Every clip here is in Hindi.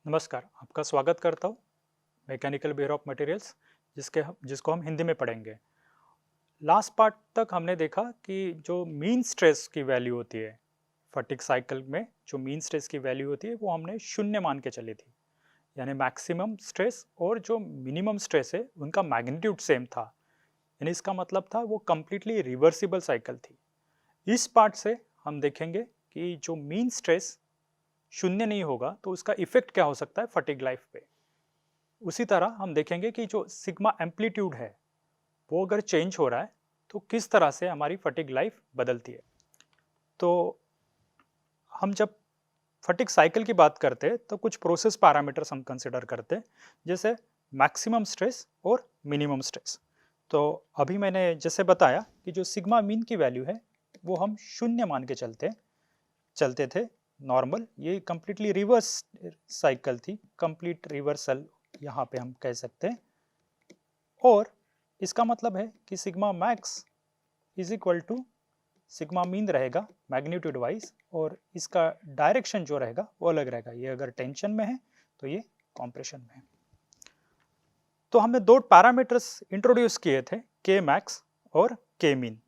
नमस्कार, आपका स्वागत करता हूँ मैकेनिकल बिहेवियर ऑफ मटेरियल्स जिसको हम हिंदी में पढ़ेंगे। लास्ट पार्ट तक हमने देखा कि जो मीन स्ट्रेस की वैल्यू होती है फटिग साइकिल में, जो मीन स्ट्रेस की वैल्यू होती है वो हमने शून्य मान के चली थी। यानी मैक्सिमम स्ट्रेस और जो मिनिमम स्ट्रेस है उनका मैग्नीट्यूड सेम था। यानी इसका मतलब था वो कंप्लीटली रिवर्सिबल साइकिल थी। इस पार्ट से हम देखेंगे कि जो मीन स्ट्रेस शून्य नहीं होगा तो उसका इफेक्ट क्या हो सकता है फटिग लाइफ पे। उसी तरह हम देखेंगे कि जो सिग्मा एम्पलीट्यूड है वो अगर चेंज हो रहा है तो किस तरह से हमारी फटिग लाइफ बदलती है। तो हम जब फटिग साइकिल की बात करते हैं तो कुछ प्रोसेस पैरामीटर्स हम कंसिडर करते हैं, जैसे मैक्सिमम स्ट्रेस और मिनिमम स्ट्रेस। तो अभी मैंने जैसे बताया कि जो सिग्मा मीन की वैल्यू है वो हम शून्य मान के चलते थे नॉर्मल। ये कंप्लीटली रिवर्स साइकिल थी, कंप्लीट रिवर्सल यहाँ पे हम कह सकते हैं। और इसका मतलब है कि sigma max is equal to sigma mean रहेगा मैग्नीट्यूड वाइज, और इसका डायरेक्शन जो रहेगा वो अलग रहेगा। ये अगर टेंशन में है तो ये कॉम्प्रेशन में है। तो हमने दो पैरामीटर्स इंट्रोड्यूस किए थे, के मैक्स और के मीन।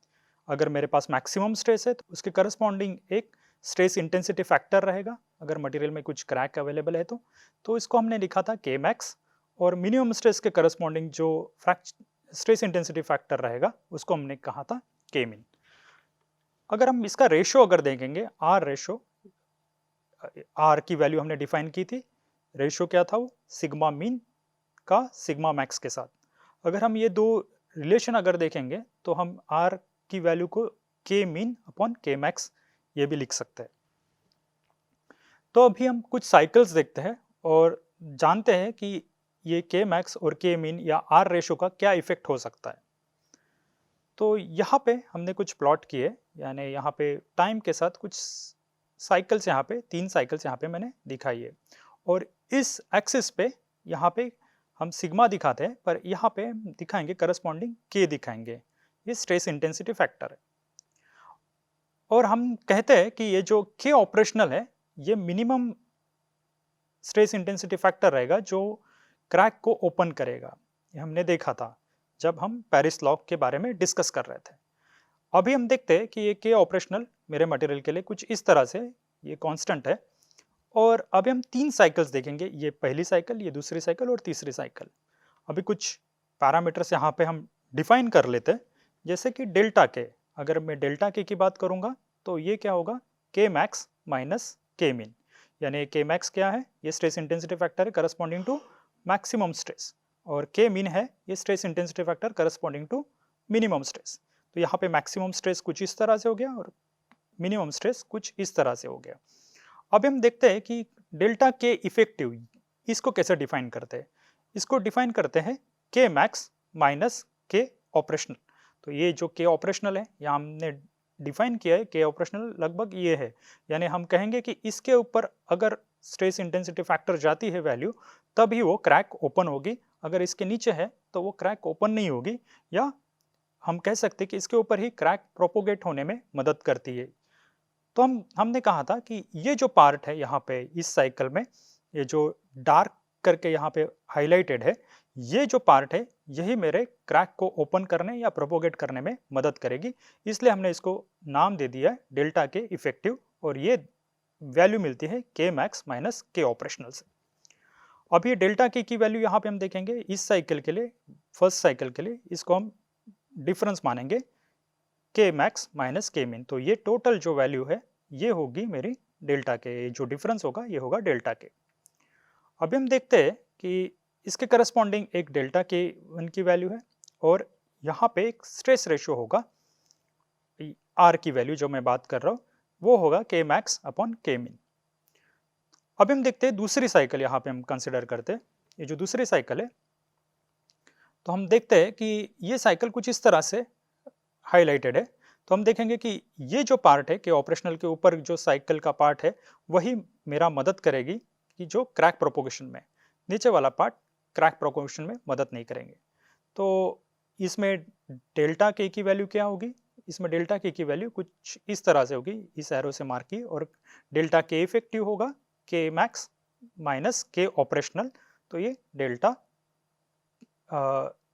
अगर मेरे पास मैक्सिमम स्ट्रेस है तो उसके करस्पॉन्डिंग एक स्ट्रेस इंटेंसिटी फैक्टर रहेगा, अगर मटेरियल में कुछ क्रैक अवेलेबल है तो इसको हमने लिखा था के मैक्स। और मिनिमम स्ट्रेस के करस्पॉन्डिंग जो स्ट्रेस इंटेंसिटी फैक्टर रहेगा उसको हमने कहा था के मीन। अगर हम इसका रेशो अगर देखेंगे, आर रेशो, आर की वैल्यू हमने डिफाइन की थी। रेशो क्या था वो सिग्मा मीन का सिग्मा मैक्स के साथ। अगर हम ये दो रिलेशन अगर देखेंगे तो हम आर की वैल्यू को के मीन अपॉन के मैक्स ये भी लिख सकते हैं। तो अभी हम कुछ साइकिल्स देखते हैं और जानते हैं कि ये के मैक्स और के मीन या आर रेशो का क्या इफेक्ट हो सकता है। तो यहाँ पे हमने कुछ प्लॉट किए, यानी यहाँ पे टाइम के साथ कुछ साइकिल्स, यहाँ पे 3 साइकिल्स यहाँ पे मैंने दिखाई है। और इस एक्सिस पे यहाँ पे हम सिग्मा दिखाते हैं, पर यहाँ पे हम दिखाएंगे करस्पॉन्डिंग के दिखाएंगे। ये स्ट्रेस इंटेंसिटी फैक्टर है। और हम कहते हैं कि ये जो के ऑपरेशनल है ये मिनिमम स्ट्रेस इंटेंसिटी फैक्टर रहेगा जो क्रैक को ओपन करेगा। ये हमने देखा था जब हम पेरिस लॉ के बारे में डिस्कस कर रहे थे। अभी हम देखते हैं कि ये के ऑपरेशनल मेरे मटेरियल के लिए कुछ इस तरह से ये कांस्टेंट है। और अभी हम 3 साइकिल्स देखेंगे, ये पहली साइकिल, ये दूसरी साइकिल और तीसरी साइकिल। अभी कुछ पैरामीटर्स यहाँ पे हम डिफाइन कर लेते हैं, जैसे कि डेल्टा के। अगर मैं डेल्टा के की बात करूँगा तो ये क्या होगा, के मैक्स माइनस के मीन। यानी के मैक्स क्या है, ये स्ट्रेस इंटेंसिटी फैक्टर है करस्पॉन्डिंग टू मैक्सिमम स्ट्रेस, और के मीन है ये stress intensity factor corresponding to minimum stress. तो यहाँ पे मैक्सिमम स्ट्रेस कुछ इस तरह से हो गया और मिनिमम स्ट्रेस कुछ इस तरह से हो गया। अब हम देखते हैं कि डेल्टा के इफेक्टिव इसको कैसे डिफाइन करते हैं। इसको डिफाइन करते हैं के मैक्स माइनस के ऑपरेशनल। तो ये जो के ऑपरेशनल है यहाँ हमने डिफाइन किया है, के ऑपरेशनल लगभग ये है। यानी हम कहेंगे कि इसके ऊपर अगर स्ट्रेस इंटेंसिटी फैक्टर जाती है वैल्यू तभी वो क्रैक ओपन होगी, अगर इसके नीचे है तो वो क्रैक ओपन नहीं होगी, या हम कह सकते हैं कि इसके ऊपर ही क्रैक प्रोपोगेट होने में मदद करती है। तो हमने कहा था कि ये जो पार्ट है यहाँ पे इस साइकिल में, ये जो डार्क करके यहाँ पे हाईलाइटेड है, ये जो पार्ट है यही मेरे क्रैक को ओपन करने या प्रोपोगेट करने में मदद करेगी। इसलिए हमने इसको नाम दे दिया है डेल्टा के इफेक्टिव, और ये वैल्यू मिलती है के मैक्स माइनस के ऑपरेशनल से। अब ये डेल्टा के की वैल्यू यहाँ पे हम देखेंगे इस साइकिल के लिए, फर्स्ट साइकिल के लिए, इसको हम डिफरेंस मानेंगे के मैक्स माइनस के मीन। तो ये टोटल जो वैल्यू है ये होगी मेरी डेल्टा के, जो डिफरेंस होगा ये होगा डेल्टा के। अभी हम देखते हैं कि इसके करस्पॉन्डिंग एक डेल्टा के वन की वैल्यू है, और यहाँ पे एक स्ट्रेस रेशियो होगा, आर की वैल्यू जो मैं बात कर रहा हूँ वो होगा के मैक्स अपॉन के मीन। अभी हम देखते हैं दूसरी साइकिल, यहाँ पे हम कंसिडर करते हैं ये जो दूसरी साइकिल है। तो हम देखते हैं कि ये साइकिल कुछ इस तरह से हाईलाइटेड है। तो हम देखेंगे कि ये जो पार्ट है कि ऑपरेशनल के ऊपर जो साइकिल का पार्ट है वही मेरा मदद करेगी कि जो क्रैक प्रोपोगेशन में, नीचे वाला पार्ट क्रैक प्रोपोगेशन में मदद नहीं करेंगे। तो इसमें डेल्टा के की वैल्यू क्या होगी, इसमें डेल्टा के की वैल्यू कुछ इस तरह से होगी, इस एरो से मार्क की, और डेल्टा के इफेक्टिव होगा के मैक्स माइनस के ऑपरेशनल, तो ये डेल्टा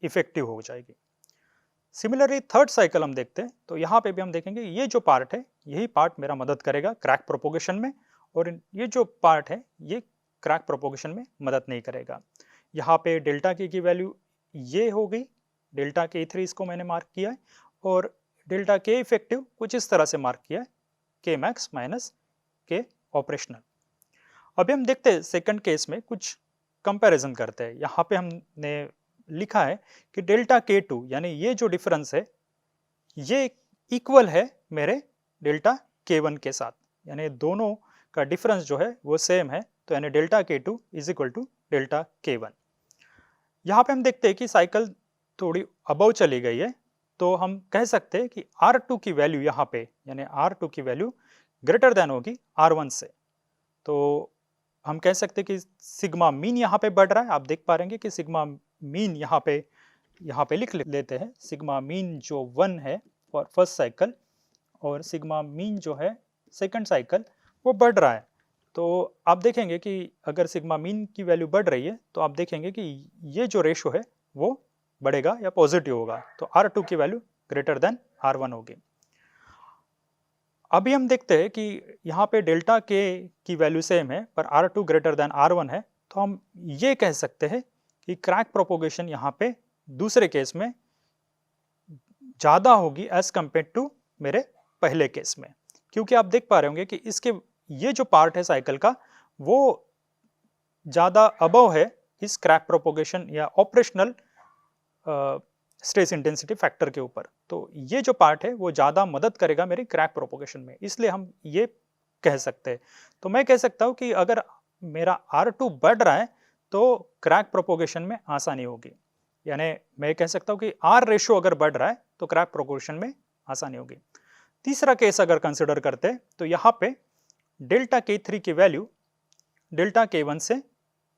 इफेक्टिव हो जाएगी। सिमिलरली थर्ड साइकिल हम देखते हैं, तो यहाँ पे भी हम देखेंगे ये जो पार्ट है यही पार्ट मेरा मदद करेगा क्रैक प्रोपोगेशन में, और ये जो पार्ट है ये क्रैक प्रोपोगेशन में मदद नहीं करेगा। यहाँ पे डेल्टा के की वैल्यू ये हो गई, डेल्टा के 3 इसको मैंने मार्क किया है, और डेल्टा के इफेक्टिव कुछ इस तरह से मार्क किया है, के मैक्स माइनस के ऑपरेशनल। अभी हम देखते हैं सेकंड केस में कुछ कंपैरिजन करते हैं। यहाँ पे हमने लिखा है कि डेल्टा के टू यानी ये जो डिफरेंस है ये इक्वल है मेरे डेल्टा के वन के साथ, यानी दोनों का डिफरेंस जो है वो सेम है, तो यानी delta K two is equal to delta K one. यहाँ पे हम देखते हैं कि साइकिल थोड़ी अबव चली गई है, तो हम कह सकते हैं कि R2 की वैल्यू यहाँ पे यानी R2 की वैल्यू ग्रेटर देन होगी R1 से। तो हम कह सकते हैं कि सिग्मा मीन यहाँ पे बढ़ रहा है। आप देख पा रहे हैं कि सिग्मा मीन यहाँ पे लिख लेते हैं। सिग्मा मीन जो 1 है फॉर फर्स्ट साइकिल और सिग्मा मीन जो है सेकंड साइकिल वो बढ़ रहा है। तो आप देखेंगे कि अगर सिग्मा मीन की वैल्यू बढ़ रही है तो आप देखेंगे कि ये जो रेशो है वो बढ़ेगा या पॉजिटिव होगा, तो R2 की वैल्यू ग्रेटर देन R1 होगी। अभी हम देखते हैं कि यहाँ पे डेल्टा के की वैल्यू सेम है पर R2 ग्रेटर देन R1 है, तो हम ये कह सकते हैं कि क्रैक प्रोपोगेशन यहाँ पे दूसरे केस में ज़्यादा होगी एज कम्पेयर टू मेरे पहले केस में, क्योंकि आप देख पा रहे होंगे कि इसके ये जो पार्ट है साइकिल का वो ज़्यादा अबव है इस क्रैक प्रोपोगेशन या ऑपरेशनल स्ट्रेस इंटेंसिटी फैक्टर के ऊपर। तो ये जो पार्ट है वो ज़्यादा मदद करेगा मेरी क्रैक प्रोपोगेशन में, इसलिए हम ये कह सकते हैं। तो मैं कह सकता हूँ कि अगर मेरा R2 बढ़ रहा है तो क्रैक प्रोपोगेशन में आसानी होगी, यानी मैं कह सकता हूँ कि R रेशो अगर बढ़ रहा है तो क्रैक प्रोपोगेशन में आसानी होगी। तीसरा केस अगर कंसिडर करते हैं तो यहाँ पे डेल्टा K3 की वैल्यू डेल्टा K1 से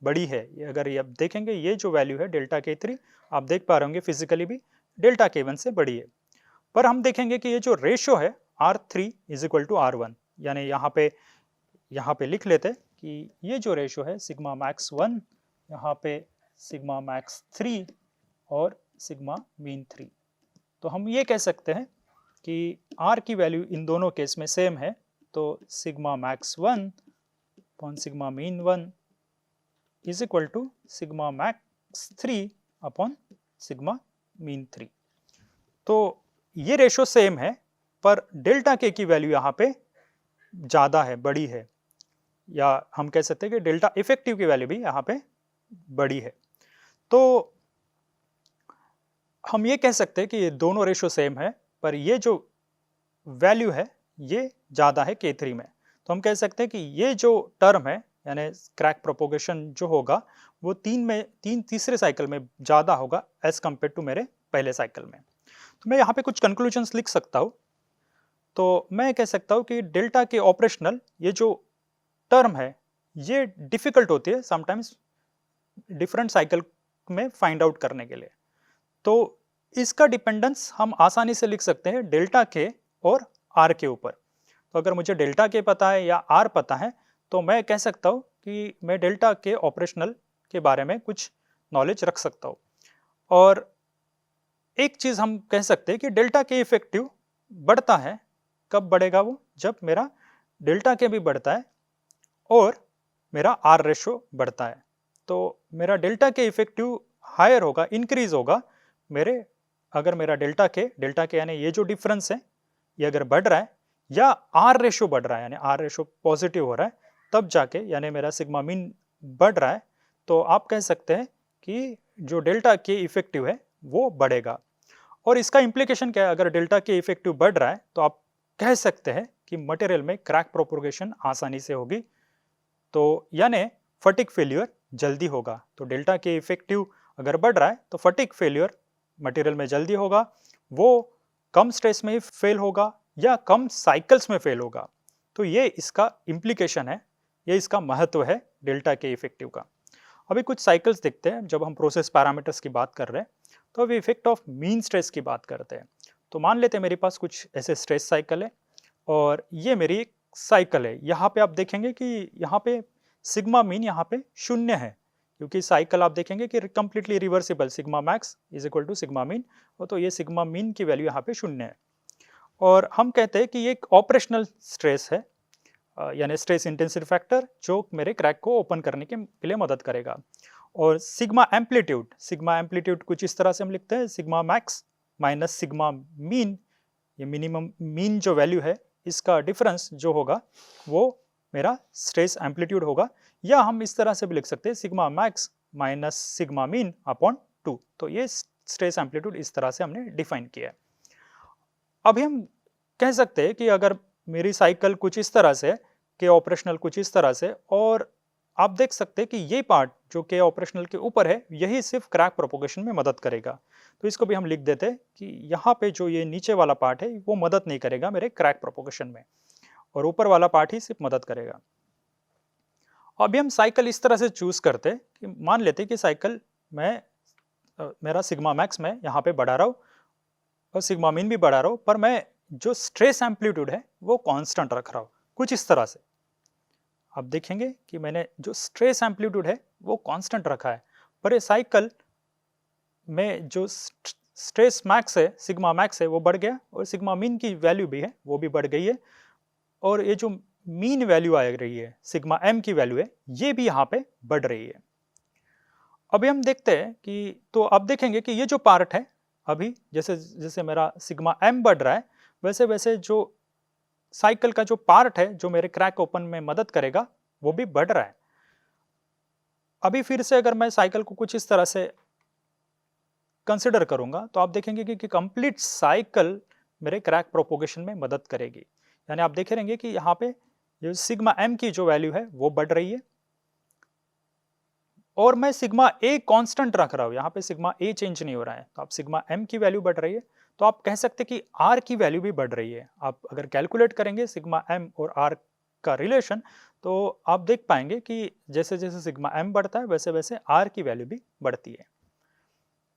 बड़ी है। अगर ये आप देखेंगे ये जो वैल्यू है डेल्टा K3 आप देख पा रहे होंगे फिजिकली भी डेल्टा K1 से बड़ी है, पर हम देखेंगे कि ये जो रेशो है R3 is equal to R1, यानी यहाँ पे लिख लेते हैं कि ये जो रेशो है सिग्मा मैक्स 1 यहाँ पे सिग्मा मैक्स 3 और सिग्मा मीन 3, तो हम ये कह सकते हैं कि R की वैल्यू इन दोनों केस में सेम है, तो sigma max 1 upon sigma mean 1 is equal to sigma max 3 upon sigma mean 3। तो ये रेशो सेम है पर डेल्टा के की वैल्यू यहाँ पे ज़्यादा है, बड़ी है, या हम कह सकते हैं कि डेल्टा इफेक्टिव की वैल्यू भी यहाँ पे बड़ी है। तो हम ये कह सकते हैं कि ये दोनों रेशो सेम है पर ये जो वैल्यू है ये ज़्यादा है K3 में, तो हम कह सकते हैं कि ये जो टर्म है यानी क्रैक प्रोपोगेशन जो होगा वो तीसरे साइकिल में ज़्यादा होगा एज कम्पेयर टू मेरे पहले साइकिल में। तो मैं यहाँ पे कुछ कंक्लूजन्स लिख सकता हूँ। तो मैं कह सकता हूँ कि डेल्टा के ऑपरेशनल ये जो टर्म है ये डिफ़िकल्ट होती है समटाइम्स डिफरेंट साइकिल में फाइंड आउट करने के लिए, तो इसका डिपेंडेंस हम आसानी से लिख सकते हैं डेल्टा के और आर के ऊपर। तो अगर मुझे डेल्टा के पता है या आर पता है तो मैं कह सकता हूँ कि मैं डेल्टा के ऑपरेशनल के बारे में कुछ नॉलेज रख सकता हूँ। और एक चीज़ हम कह सकते हैं कि डेल्टा के इफेक्टिव बढ़ता है, कब बढ़ेगा वो, जब मेरा डेल्टा के भी बढ़ता है और मेरा आर रेशो बढ़ता है। तो मेरा डेल्टा के इफेक्टिव हायर होगा, इंक्रीज होगा अगर मेरा डेल्टा के यानी ये जो डिफरेंस है ये अगर बढ़ रहा है या आर रेशो बढ़ रहा है यानी आर रेशो पॉजिटिव हो रहा है, तब जाके यानी मेरा सिग्मा मीन बढ़ रहा है, तो आप कह सकते हैं कि जो डेल्टा के इफेक्टिव है वो बढ़ेगा। और इसका इम्प्लीकेशन क्या है, अगर डेल्टा के इफेक्टिव बढ़ रहा है तो आप कह सकते हैं कि मटेरियल में क्रैक प्रोपोगेशन आसानी से होगी, तो यानी फटिक फेल्यूर जल्दी होगा। तो डेल्टा के इफेक्टिव अगर बढ़ रहा है तो फटिक फेल्यूर मटेरियल में जल्दी होगा, वो कम स्ट्रेस में ही फेल होगा या कम साइकिल्स में फेल होगा। तो ये इसका इम्प्लीकेशन है, ये इसका महत्व है डेल्टा के इफेक्टिव का। अभी कुछ साइकिल्स देखते हैं। जब हम प्रोसेस पैरामीटर्स की बात कर रहे हैं तो अभी इफेक्ट ऑफ मीन स्ट्रेस की बात करते हैं। तो मान लेते हैं मेरे पास कुछ ऐसे स्ट्रेस साइकिल है और ये मेरी एक साइकिल है। यहाँ पे आप देखेंगे कि यहाँ पे सिग्मा मीन यहाँ पे शून्य है, क्योंकि साइकिल आप देखेंगे कि completely reversible, sigma max is equal to sigma mean, तो ये सिग्मा मीन की वैल्यू यहाँ पे शून्य है। और हम कहते हैं कि ये एक ऑपरेशनल स्ट्रेस है, यानी स्ट्रेस इंटेंसिटी फैक्टर, जो मेरे क्रैक को ओपन करने के लिए मदद करेगा। और सिग्मा एम्पलीट्यूड कुछ इस तरह से हम लिखते हैं, sigma max minus sigma mean, ये मिनिमम मीन जो वैल्यू है इसका डिफरेंस जो होगा वो मेरा स्ट्रेस एम्पलीट्यूड होगा। या हम इस तरह से भी लिख सकते हैं, sigma max minus sigma mean upon 2। तो ये स्ट्रेस एम्पलीट्यूड इस तरह से हमने डिफाइन किया है। अभी हम कह सकते हैं कि अगर मेरी साइकिल कुछ इस तरह से, के ऑपरेशनल कुछ इस तरह से, और आप देख सकते हैं कि ये पार्ट जो के ऑपरेशनल के ऊपर है यही सिर्फ क्रैक प्रोपोगेशन में मदद करेगा। तो इसको भी हम लिख देते हैं कि यहाँ पे जो ये नीचे वाला पार्ट है वो मदद नहीं करेगा मेरे क्रैक प्रोपोगेशन में, और ऊपर वाला पार्ट ही सिर्फ मदद करेगा। अभी हम साइकिल इस तरह से चूज करते हैं कि मान लेते हैं कि साइकिल में मेरा सिग्मा मैक्स में यहाँ पे बढ़ा रहा हूँ और सिग्मा मीन भी बढ़ा रहा हूँ, पर मैं जो स्ट्रेस एम्पलीट्यूड है वो कांस्टेंट रख रहा हूँ कुछ इस तरह से। आप देखेंगे कि मैंने जो स्ट्रेस एम्पलीट्यूड है वो कांस्टेंट रखा है, पर ये साइकिल में जो स्ट्रेस मैक्स है, सिग्मा मैक्स है, वो बढ़ गया, और सिग्मा मीन की वैल्यू भी है वो भी बढ़ गई है, और ये जो मीन वैल्यू आ रही है, सिग्मा एम की वैल्यू है, ये भी यहाँ पे बढ़ रही है। अभी हम देखते हैं कि, तो आप देखेंगे कि ये जो पार्ट है, अभी जैसे जैसे मेरा सिग्मा एम बढ़ रहा है वैसे वैसे जो साइकिल का जो पार्ट है जो मेरे क्रैक ओपन में मदद करेगा वो भी बढ़ रहा है। अभी फिर से अगर मैं साइकिल को कुछ इस तरह से कंसिडर करूंगा तो आप देखेंगे कि कंप्लीट साइकिल मेरे क्रैक प्रोपोगेशन में मदद करेगी। यानी आप देखे रहेंगे कि यहाँ पे ये सिग्मा एम की जो वैल्यू है वो बढ़ रही है, और मैं सिग्मा ए कांस्टेंट रख रहा हूँ, यहाँ पे सिग्मा ए चेंज नहीं हो रहा है, तो आप सिग्मा एम की वैल्यू बढ़ रही है, तो आप कह सकते हैं कि आर की वैल्यू भी बढ़ रही है। आप अगर कैलकुलेट करेंगे सिग्मा एम और आर का रिलेशन, तो आप देख पाएंगे कि जैसे जैसे सिग्मा एम बढ़ता है वैसे वैसे आर की वैल्यू भी बढ़ती है।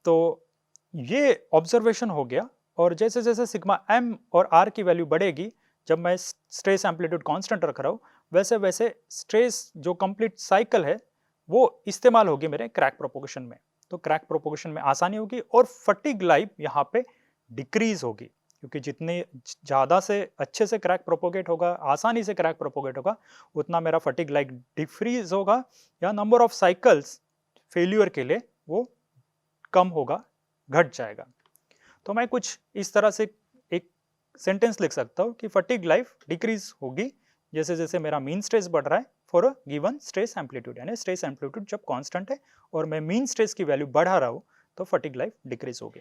तो ये ऑब्जर्वेशन हो गया, और जैसे जैसे सिग्मा एम और आर की वैल्यू बढ़ेगी, जब मैं स्ट्रेस एम्पलीट्यूड कांस्टेंट रख रहा हूँ, वैसे वैसे स्ट्रेस जो कंप्लीट साइकिल है वो इस्तेमाल होगी मेरे क्रैक प्रोपोगेशन में। तो क्रैक प्रोपोगेशन में आसानी होगी और फटीग लाइफ यहाँ पे डिक्रीज होगी, क्योंकि जितने ज़्यादा से अच्छे से क्रैक प्रोपोगेट होगा, आसानी से क्रैक प्रोपोगेट होगा, उतना मेरा फटीग लाइफ डिक्रीज होगा, या नंबर ऑफ साइकिल्स फेल्यूर के लिए वो कम होगा, घट जाएगा। तो मैं कुछ इस तरह से एक सेंटेंस लिख सकता हूँ कि फटीग लाइफ डिक्रीज होगी जैसे जैसे मेरा मीन स्ट्रेस बढ़ रहा है for a given stress amplitude. यानी स्ट्रेस एम्पलीट्यूड जब कांस्टेंट है और मैं मीन स्ट्रेस की वैल्यू बढ़ा रहा हूँ तो फटीग लाइफ डिक्रीज होगी।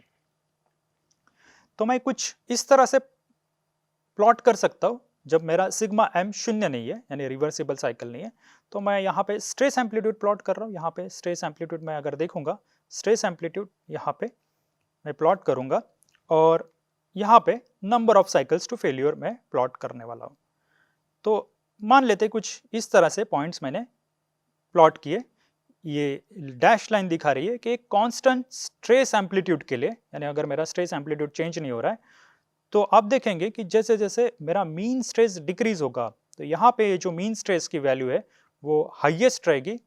तो मैं कुछ इस तरह से प्लॉट कर सकता हूँ, जब मेरा सिग्मा एम शून्य नहीं है यानी रिवर्सिबल साइकिल नहीं है, तो मैं यहाँ पे स्ट्रेस एम्पलीट्यूड प्लॉट कर रहा हूँ। यहाँ पे स्ट्रेस एम्पलीट्यूड मैं अगर देखूंगा, स्ट्रेस एम्पलीट्यूड यहाँ पे मैं प्लॉट करूंगा, और यहाँ पे number of cycles to failure मैं प्लॉट करने वाला हूँ। तो मान लेते कुछ इस तरह से पॉइंट्स मैंने प्लॉट किए। ये डैश लाइन दिखा रही है कि एक कांस्टेंट स्ट्रेस एम्पलीट्यूड के लिए, यानी अगर मेरा स्ट्रेस एम्पलीट्यूड चेंज नहीं हो रहा है, तो आप देखेंगे कि जैसे जैसे मेरा मीन स्ट्रेस डिक्रीज होगा, तो यहाँ पे जो मीन स्ट्रेस की वैल्यू है वो हाईएस्ट रहेगी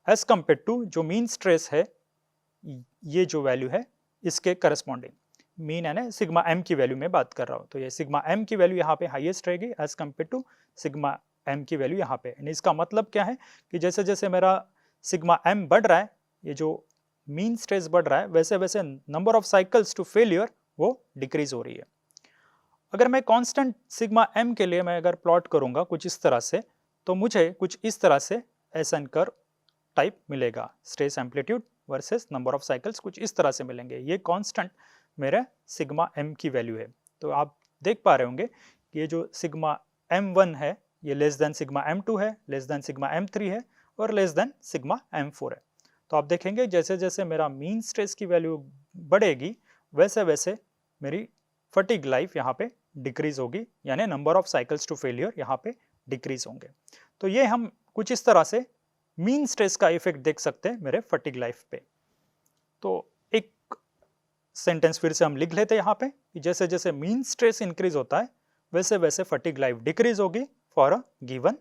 एज कम्पेयर टू जो मीन स्ट्रेस है, ये जो वैल्यू है इसके करस्पॉन्डिंग। मीन यानी सिग्मा एम की वैल्यू में बात कर रहा हूँ, तो ये सिग्मा एम की वैल्यू यहाँ पे हाईएस्ट रहेगी as compare to sigma m की वैल्यू यहाँ पे। इसका मतलब क्या है कि जैसे जैसे मेरा सिग्मा एम बढ़ रहा है, ये जो मीन स्ट्रेस बढ़ रहा है, वैसे वैसे number of cycles to failure वो डिक्रीज हो रही है। अगर मैं कांस्टेंट सिग्मा एम के लिए मैं अगर प्लॉट करूंगा कुछ इस तरह से, तो मुझे कुछ इस तरह से एसन कर्व टाइप मिलेगा। Stress amplitude versus number of cycles कुछ इस तरह से मिलेंगे। ये कांस्टेंट मेरा सिग्मा एम की वैल्यू है। तो आप देख पा रहे होंगे कि ये जो सिग्मा m1 है ये लेस देन सिग्मा m2 है, लेस देन सिग्मा m3 है, और लेस देन सिग्मा m4 है। तो आप देखेंगे जैसे जैसे मेरा मीन स्ट्रेस की वैल्यू बढ़ेगी वैसे वैसे मेरी फटीग लाइफ यहाँ पे डिक्रीज होगी, यानी number of cycles to failure यहाँ पे डिक्रीज होंगे। तो ये हम कुछ इस तरह से मीन स्ट्रेस का इफेक्ट देख सकते हैं मेरे फटीग लाइफ पे। तो एक सेंटेंस फिर से हम लिख लेते हैं यहाँ पे कि जैसे जैसे मीन स्ट्रेस इंक्रीज होता है वैसे वैसे फटीग लाइफ डिक्रीज होगी फॉर अ गिवन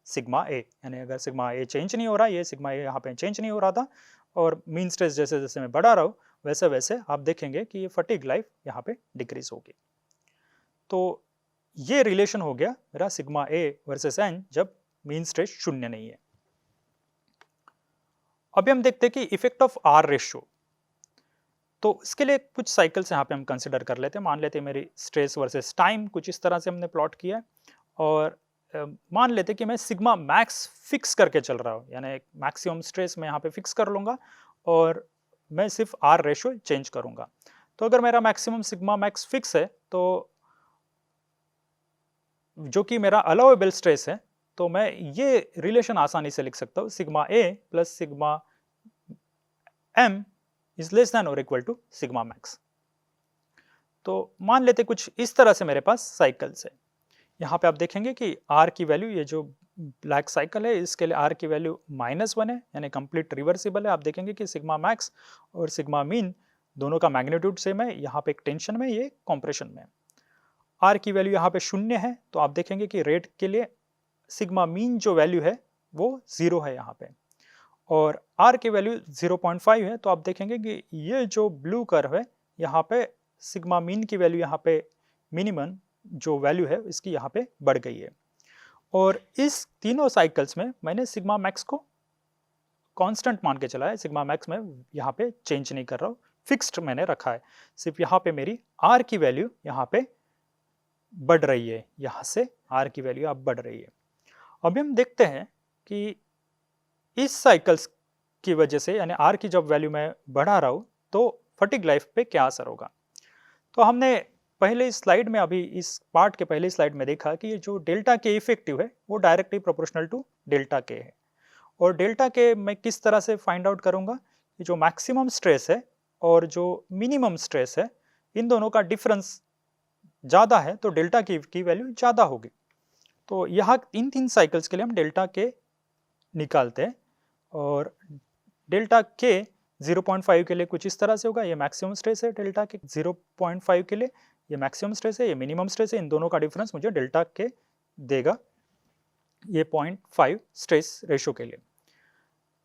सिग्मा ए, यानी अगर सिग्मा ए चेंज नहीं हो रहा, ये सिग्मा ए यहाँ पे चेंज नहीं हो रहा था, और मीन स्ट्रेस जैसे जैसे मैं बढ़ा रहा हूँ वैसे वैसे आप देखेंगे कि ये फटीग लाइफ यहाँ पे डिक्रीज होगी। तो ये रिलेशन हो गया मेरा सिग्मा ए वर्सेस एन जब मीन स्ट्रेस शून्य नहीं है। अभी हम देखते हैं कि इफेक्ट ऑफ आर रेशियो। तो इसके लिए कुछ साइकिल्स यहाँ पे हम कंसिडर कर लेते हैं। मान लेते हैं मेरी स्ट्रेस वर्सेस टाइम कुछ इस तरह से हमने प्लॉट किया है, और मान लेते हैं कि मैं सिग्मा मैक्स फिक्स करके चल रहा हूँ, यानी मैक्सिमम स्ट्रेस मैं यहाँ पे फिक्स कर लूँगा और मैं सिर्फ आर रेशियो चेंज करूँगा। तो अगर मेरा मैक्सिमम सिग्मा मैक्स फिक्स है, तो जो कि मेरा अलाउएबल स्ट्रेस है, तो मैं ये रिलेशन आसानी से लिख सकता हूँ, sigma a plus sigma m is less than और इक्वल टू सिग्मा मैक्स। तो मान लेते कुछ इस तरह से मेरे पास साइकिल्स है। यहाँ पे आप देखेंगे कि आर की वैल्यू, ये जो ब्लैक साइकिल है इसके लिए आर की वैल्यू -1 है, यानी कंप्लीट रिवर्सिबल है। आप देखेंगे कि सिग्मा मैक्स और सिग्मा मीन दोनों का मैग्नीट्यूड सेम है, यहाँ पे एक टेंशन में, ये कॉम्प्रेशन में। आर की वैल्यू यहाँ पे 0 है, तो आप देखेंगे कि रेट के लिए सिग्मा मीन जो वैल्यू है वो 0 है यहाँ पे, और आर की वैल्यू 0.5 है, तो आप देखेंगे कि ये जो ब्लू कर्व है यहाँ पे सिग्मा मीन की वैल्यू यहाँ पे मिनिमम जो वैल्यू है इसकी यहाँ पे बढ़ गई है। और इस तीनों साइकिल्स में मैंने सिग्मा मैक्स को कांस्टेंट मान के चला है, सिग्मा मैक्स में यहाँ पे चेंज नहीं कर रहा हूँ, फिक्स्ड मैंने रखा है। सिर्फ यहाँ पे मेरी आर की वैल्यू यहाँ पे बढ़ रही है, यहाँ से आर की वैल्यू अब बढ़ रही है। अभी हम देखते हैं कि इस साइकिल्स की वजह से, यानी आर की जब वैल्यू मैं बढ़ा रहा हूँ तो फटीग लाइफ पे क्या असर होगा। तो हमने पहले स्लाइड में, अभी इस पार्ट के पहले स्लाइड में देखा कि ये जो डेल्टा के इफेक्टिव है वो डायरेक्टली प्रोपोर्शनल टू डेल्टा के है, और डेल्टा के मैं किस तरह से फाइंड आउट करूंगा कि जो मैक्सिमम स्ट्रेस है और जो मिनिमम स्ट्रेस है इन दोनों का डिफरेंस ज़्यादा है, तो डेल्टा की वैल्यू ज़्यादा होगी। तो यहाँ इन 3 साइकिल्स के लिए हम डेल्टा के निकालते हैं, और डेल्टा के 0.5 के लिए कुछ इस तरह से होगा, ये मैक्सिमम स्ट्रेस है, डेल्टा के 0.5 के लिए ये मैक्सिमम स्ट्रेस है, ये मिनिमम स्ट्रेस है, इन दोनों का डिफरेंस मुझे डेल्टा के देगा ये 0.5 स्ट्रेस रेशियो के लिए।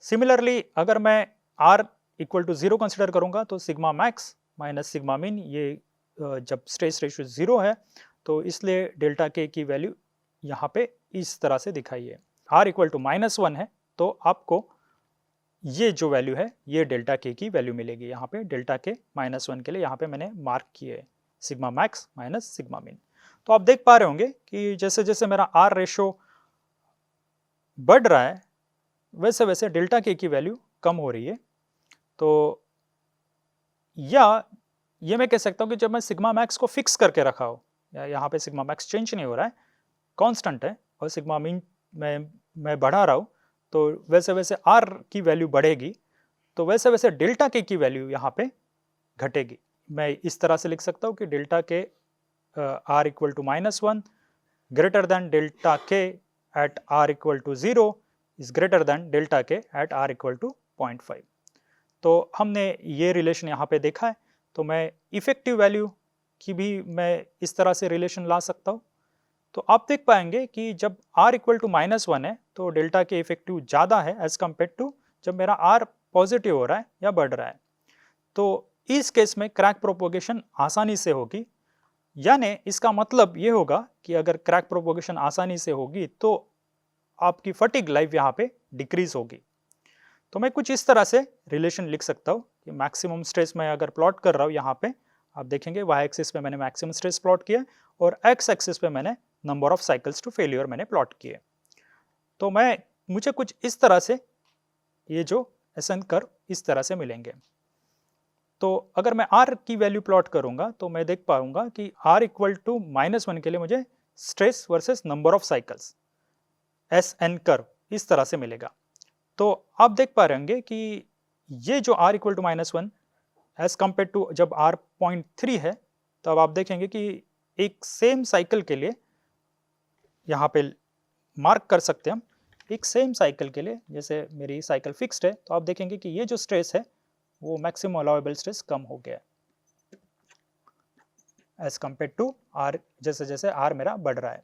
सिमिलरली अगर मैं आर इक्वल टू 0 कंसिडर करूंगा तो sigma max minus sigma mean, ये जब स्ट्रेस रेशियो 0 है तो इसलिए डेल्टा के की वैल्यू यहाँ पे इस तरह से दिखाई है। आर इक्वल टू -1 है, तो आपको ये जो वैल्यू है ये डेल्टा के की वैल्यू मिलेगी। यहाँ पे डेल्टा के -1 के लिए यहाँ पे मैंने मार्क किए है sigma max minus sigma mean. तो आप देख पा रहे होंगे कि जैसे जैसे मेरा आर रेशियो बढ़ रहा है वैसे वैसे डेल्टा के की वैल्यू कम हो रही है। तो या ये मैं कह सकता हूँ कि जब मैं सिग्मा मैक्स को फिक्स करके रखा हो, या यहाँ पे सिग्मा मैक्स चेंज नहीं हो रहा है, कांस्टेंट है, और सिग्मा मीन मैं बढ़ा रहा हूँ, तो वैसे वैसे आर की वैल्यू बढ़ेगी, तो वैसे वैसे डेल्टा के की वैल्यू यहाँ पे घटेगी। मैं इस तरह से लिख सकता हूँ कि डेल्टा के R equal to -1 greater than delta के at R equal to 0 is greater than delta के एट आर इक्वल टू 0.5। तो हमने ये रिलेशन यहाँ पे देखा है। तो मैं इफेक्टिव वैल्यू की भी मैं इस तरह से रिलेशन ला सकता हूँ। तो आप देख पाएंगे कि जब r इक्वल टू -1 है तो डेल्टा के इफेक्टिव ज़्यादा है एज कम्पेयर टू जब मेरा r पॉजिटिव हो रहा है या बढ़ रहा है। तो इस केस में क्रैक प्रोपोगेशन आसानी से होगी, यानी इसका मतलब ये होगा कि अगर क्रैक प्रोपोगेशन आसानी से होगी तो आपकी फटीग लाइफ यहाँ पे डिक्रीज होगी। तो मैं कुछ इस तरह से रिलेशन लिख सकता हूँ कि मैक्सिमम स्ट्रेस मैं अगर प्लॉट कर रहा हूँ, यहाँ पे आप देखेंगे वाई एक्सिस पे मैंने मैक्सिमम स्ट्रेस प्लॉट किया और एक्स एक्सिस पे मैंने number of cycles to failure मैंने प्लॉट किए। तो मुझे कुछ इस तरह से ये जो एसन कर्व इस तरह से मिलेंगे। तो अगर मैं r की वैल्यू प्लॉट करूंगा तो मैं देख पाऊंगा कि r इक्वल टू -1 के लिए मुझे stress versus number of cycles SN curve इस तरह से मिलेगा। तो आप देख पा रहे होंगे कि ये जो r equal to -1 as compare to जब r 0.3 है, तो अब आप देखेंगे कि एक सेम साइकिल के लिए यहाँ पे मार्क कर सकते हैं हम, एक सेम साइकिल के लिए जैसे मेरी साइकिल फिक्स्ड है, तो आप देखेंगे कि ये जो स्ट्रेस है वो मैक्सिमम अलाउएबल स्ट्रेस कम हो गया एज कम्पेयर टू आर, जैसे जैसे आर मेरा बढ़ रहा है।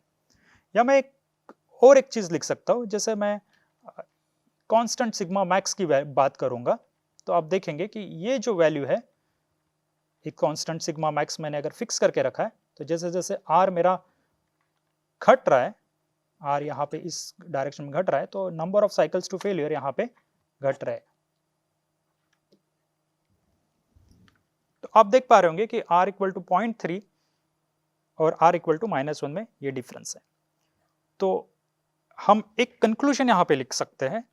या मैं एक और एक चीज़ लिख सकता हूँ, जैसे मैं कांस्टेंट सिग्मा मैक्स की बात करूँगा तो आप देखेंगे कि ये जो वैल्यू है, एक कांस्टेंट सिग्मा मैक्स मैंने अगर फिक्स करके रखा है, तो जैसे जैसे आर मेरा घट रहा है, आर यहाँ पे इस डायरेक्शन में घट रहा है, तो number of cycles to failure यहाँ पे घट रहा है। तो आप देख पा रहे होंगे कि r इक्वल टू 0.3 और r इक्वल टू -1 में ये डिफरेंस है। तो हम एक कंक्लूजन यहाँ पे लिख सकते हैं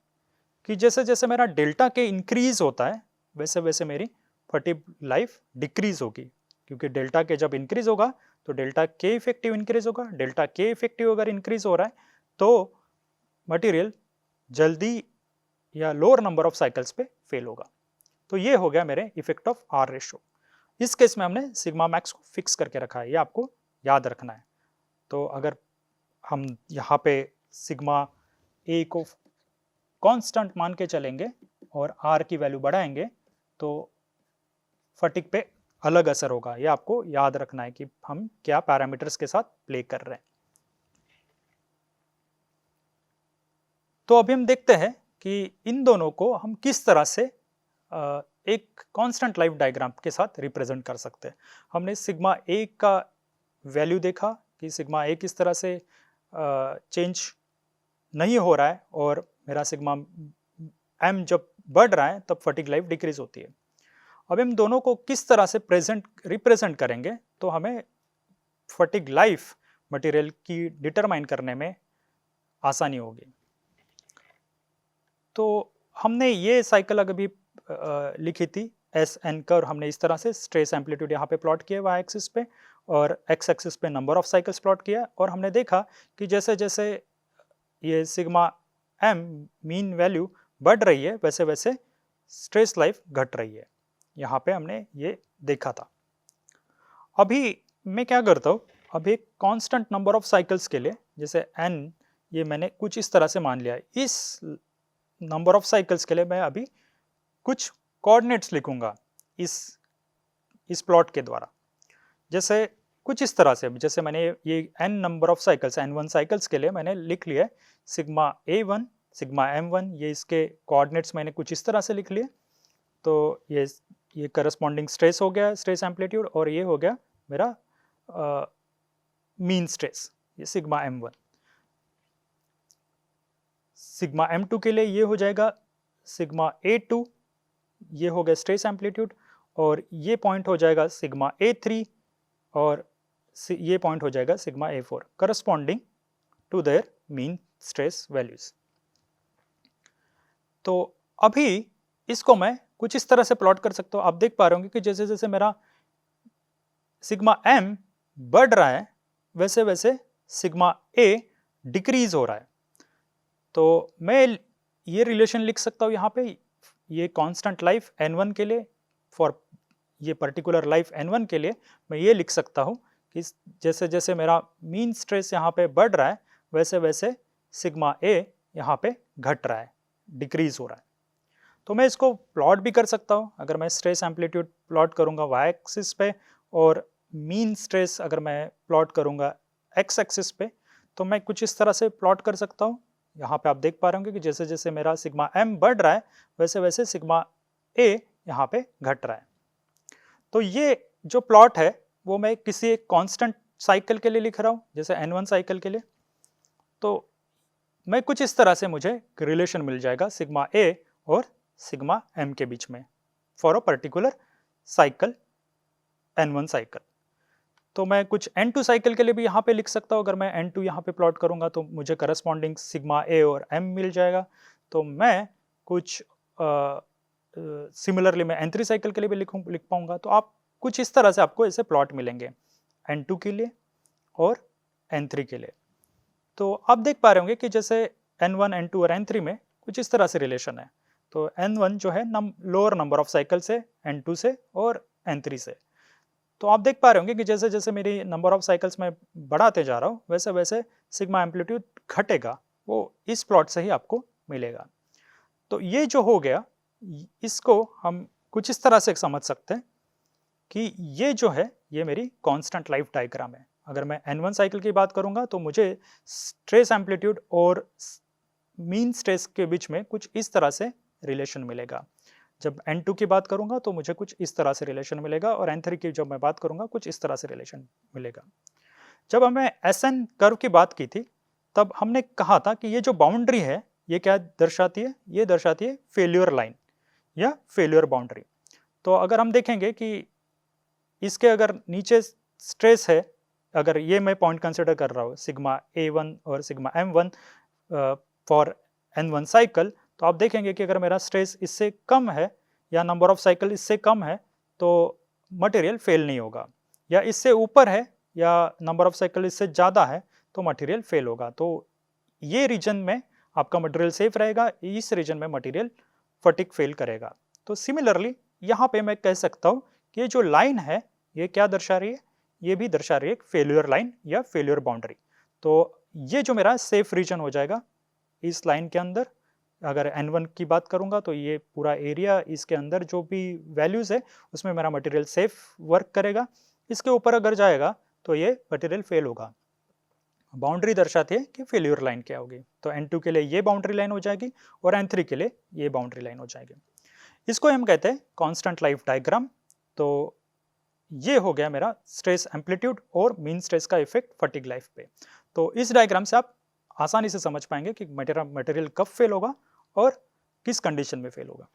कि जैसे जैसे मेरा डेल्टा के इंक्रीज होता है, वैसे वैसे मेरी फटीग लाइफ डिक्रीज होगी, क्योंकि डेल्टा के जब इंक्रीज होगा तो डेल्टा के इफेक्टिव इंक्रीज होगा। डेल्टा के इफेक्टिव अगर इंक्रीज हो रहा है तो मटेरियल जल्दी या लोअर नंबर ऑफ साइकिल्स पे फेल होगा। तो ये हो गया मेरे इफेक्ट ऑफ आर रेशो। इस केस में हमने सिग्मा मैक्स को फिक्स करके रखा है, ये आपको याद रखना है। तो अगर हम यहाँ पे सिग्मा ए को कांस्टेंट मान के चलेंगे और आर की वैल्यू बढ़ाएंगे तो फटीग पे अलग असर होगा। ये आपको याद रखना है कि हम क्या पैरामीटर्स के साथ प्ले कर रहे हैं। तो अभी हम देखते हैं कि इन दोनों को हम किस तरह से एक कांस्टेंट लाइफ डायग्राम के साथ रिप्रेजेंट कर सकते हैं। हमने सिग्मा ए का वैल्यू देखा कि सिग्मा ए किस तरह से चेंज नहीं हो रहा है और मेरा सिग्मा एम जब बढ़ रहा है तब फटीग लाइफ डिक्रीज होती है। अब हम दोनों को किस तरह से रिप्रेजेंट करेंगे तो हमें फटीग लाइफ मटेरियल की डिटरमाइन करने में आसानी होगी। तो हमने ये साइकिल अभी लिखी थी एस एन कर्व, हमने इस तरह से स्ट्रेस एम्पलीट्यूड यहाँ पे प्लॉट किया वाई एक्सिस पे और एक्स एक्सिस पे नंबर ऑफ साइकिल्स प्लॉट किया, और हमने देखा कि जैसे जैसे ये सिग्मा एम मीन वैल्यू बढ़ रही है वैसे वैसे स्ट्रेस लाइफ घट रही है। यहाँ पे हमने ये देखा था। अभी मैं क्या करता हूँ, अभी एक कांस्टेंट नंबर ऑफ साइकिल्स के लिए जैसे एन ये मैंने कुछ इस तरह से मान लिया है। इस नंबर ऑफ साइकिल्स के लिए मैं अभी कुछ कोऑर्डिनेट्स लिखूंगा इस प्लॉट के द्वारा। जैसे कुछ इस तरह से, जैसे मैंने ये n number of cycles n1 cycles के लिए मैंने लिख लिया है सिग्मा a1 सिग्मा m1, ये इसके कोऑर्डिनेट्स मैंने कुछ इस तरह से लिख लिए। तो ये करस्पॉन्डिंग स्ट्रेस हो गया, स्ट्रेस एम्पलीट्यूड, और ये हो गया मेरा मीन स्ट्रेस, ये सिग्मा m1। सिग्मा m2 के लिए ये हो जाएगा सिग्मा a2, ये हो गया स्ट्रेस एम्पलीट्यूड, और ये पॉइंट हो जाएगा सिग्मा a3 और ये पॉइंट हो जाएगा sigma a4 corresponding to their mean stress values. तो अभी इसको मैं कुछ इस तरह से प्लॉट कर सकता हूँ। आप देख पा रहे होंगे कि जैसे जैसे मेरा सिग्मा m बढ़ रहा है वैसे वैसे सिग्मा a डिक्रीज हो रहा है। तो मैं ये रिलेशन लिख सकता हूँ यहाँ पे, ये कांस्टेंट लाइफ n1 के लिए, फॉर ये पर्टिकुलर लाइफ n1 के लिए मैं ये लिख सकता हूँ कि जैसे जैसे मेरा मीन स्ट्रेस यहाँ पे बढ़ रहा है वैसे वैसे सिग्मा a यहाँ पे घट रहा है, डिक्रीज हो रहा है। तो मैं इसको प्लॉट भी कर सकता हूँ। अगर मैं स्ट्रेस एम्पलीट्यूड प्लॉट करूँगा वाई एक्सिस पे और मीन स्ट्रेस अगर मैं प्लॉट करूँगा एक्स एक्सिस पे, तो मैं कुछ इस तरह से प्लॉट कर सकता हूँ। यहाँ पे आप देख पा रहे होंगे कि जैसे जैसे मेरा सिग्मा m बढ़ रहा है वैसे वैसे सिग्मा a यहाँ पे घट रहा है। तो ये जो प्लॉट है वो मैं किसी एक कांस्टेंट साइकिल के लिए लिख रहा हूँ, जैसे n1 साइकिल के लिए। तो मैं कुछ इस तरह से मुझे रिलेशन मिल जाएगा सिग्मा a और सिग्मा m के बीच में for a particular cycle n1 cycle. तो मैं कुछ n2 साइकिल के लिए भी यहाँ पे लिख सकता हूँ। अगर मैं n2 यहाँ पे प्लॉट करूँगा तो मुझे करस्पॉन्डिंग सिग्मा a और m मिल जाएगा। तो मैं कुछ सिमिलरली मैं n3 साइकिल के लिए भी लिख पाऊंगा। तो आप कुछ इस तरह से आपको ऐसे प्लॉट मिलेंगे n2 के लिए और n3 के लिए। तो आप देख पा रहे होंगे कि जैसे n1, n2 और n3 में कुछ इस तरह से रिलेशन है। तो n1 जो है लोअर नंबर ऑफ साइकिल से, n2 से और n3 से। तो आप देख पा रहे होंगे कि जैसे जैसे मेरी नंबर ऑफ साइकिल्स में बढ़ाते जा रहा हूँ वैसे वैसे सिग्मा एम्पलीट्यूड घटेगा, वो इस प्लॉट से ही आपको मिलेगा। तो ये जो हो गया, इसको हम कुछ इस तरह से समझ सकते हैं कि ये जो है ये मेरी कांस्टेंट लाइफ डायग्राम है। अगर मैं N1 साइकिल की बात करूँगा तो मुझे स्ट्रेस एम्पलीट्यूड और मीन स्ट्रेस के बीच में कुछ इस तरह से रिलेशन मिलेगा। जब N2 की बात करूँगा तो मुझे कुछ इस तरह से रिलेशन मिलेगा, और N3 की जब मैं बात करूँगा कुछ इस तरह से रिलेशन मिलेगा। जब हमें SN कर्व की बात की थी तब हमने कहा था कि ये जो बाउंड्री है ये क्या दर्शाती है, ये दर्शाती है फेल्यूर लाइन या फेल्यूर बाउंड्री। तो अगर हम देखेंगे कि इसके अगर नीचे स्ट्रेस है, अगर ये मैं पॉइंट कंसिडर कर रहा हूँ सिग्मा A1 और sigma M1 for N1 cycle, तो आप देखेंगे कि अगर मेरा स्ट्रेस इससे कम है या नंबर ऑफ साइकिल इससे कम है तो मटेरियल फेल नहीं होगा, या इससे ऊपर है या नंबर ऑफ साइकिल इससे ज़्यादा है तो मटेरियल फेल होगा। तो ये रीजन में आपका मटेरियल सेफ रहेगा, इस रीजन में मटेरियल फटिक फेल करेगा। तो सिमिलरली यहाँ पे मैं कह सकता हूँ कि ये जो लाइन है ये क्या दर्शा रही है, ये भी दर्शा रही है एक फेल्यूर लाइन या फेल्यूर बाउंड्री। तो ये जो मेरा सेफ रीजन हो जाएगा इस लाइन के अंदर, अगर N1 की बात करूंगा तो ये पूरा एरिया, इसके अंदर जो भी वैल्यूज है उसमें मेरा मटेरियल सेफ वर्क करेगा। इसके ऊपर अगर जाएगा तो ये मटेरियल फेल होगा। बाउंड्री दर्शाती है कि फेल्यूर लाइन क्या होगी। तो N2 के लिए ये बाउंड्री लाइन हो जाएगी और N3 के लिए ये बाउंड्री लाइन हो जाएगी। इसको हम कहते हैं कांस्टेंट लाइफ डायग्राम। तो ये हो गया मेरा स्ट्रेस एम्पलीट्यूड और मीन स्ट्रेस का इफेक्ट फटीग लाइफ पे। तो इस डायग्राम से आप आसानी से समझ पाएंगे कि मटेरियल कब फेल होगा और किस कंडीशन में फेल होगा।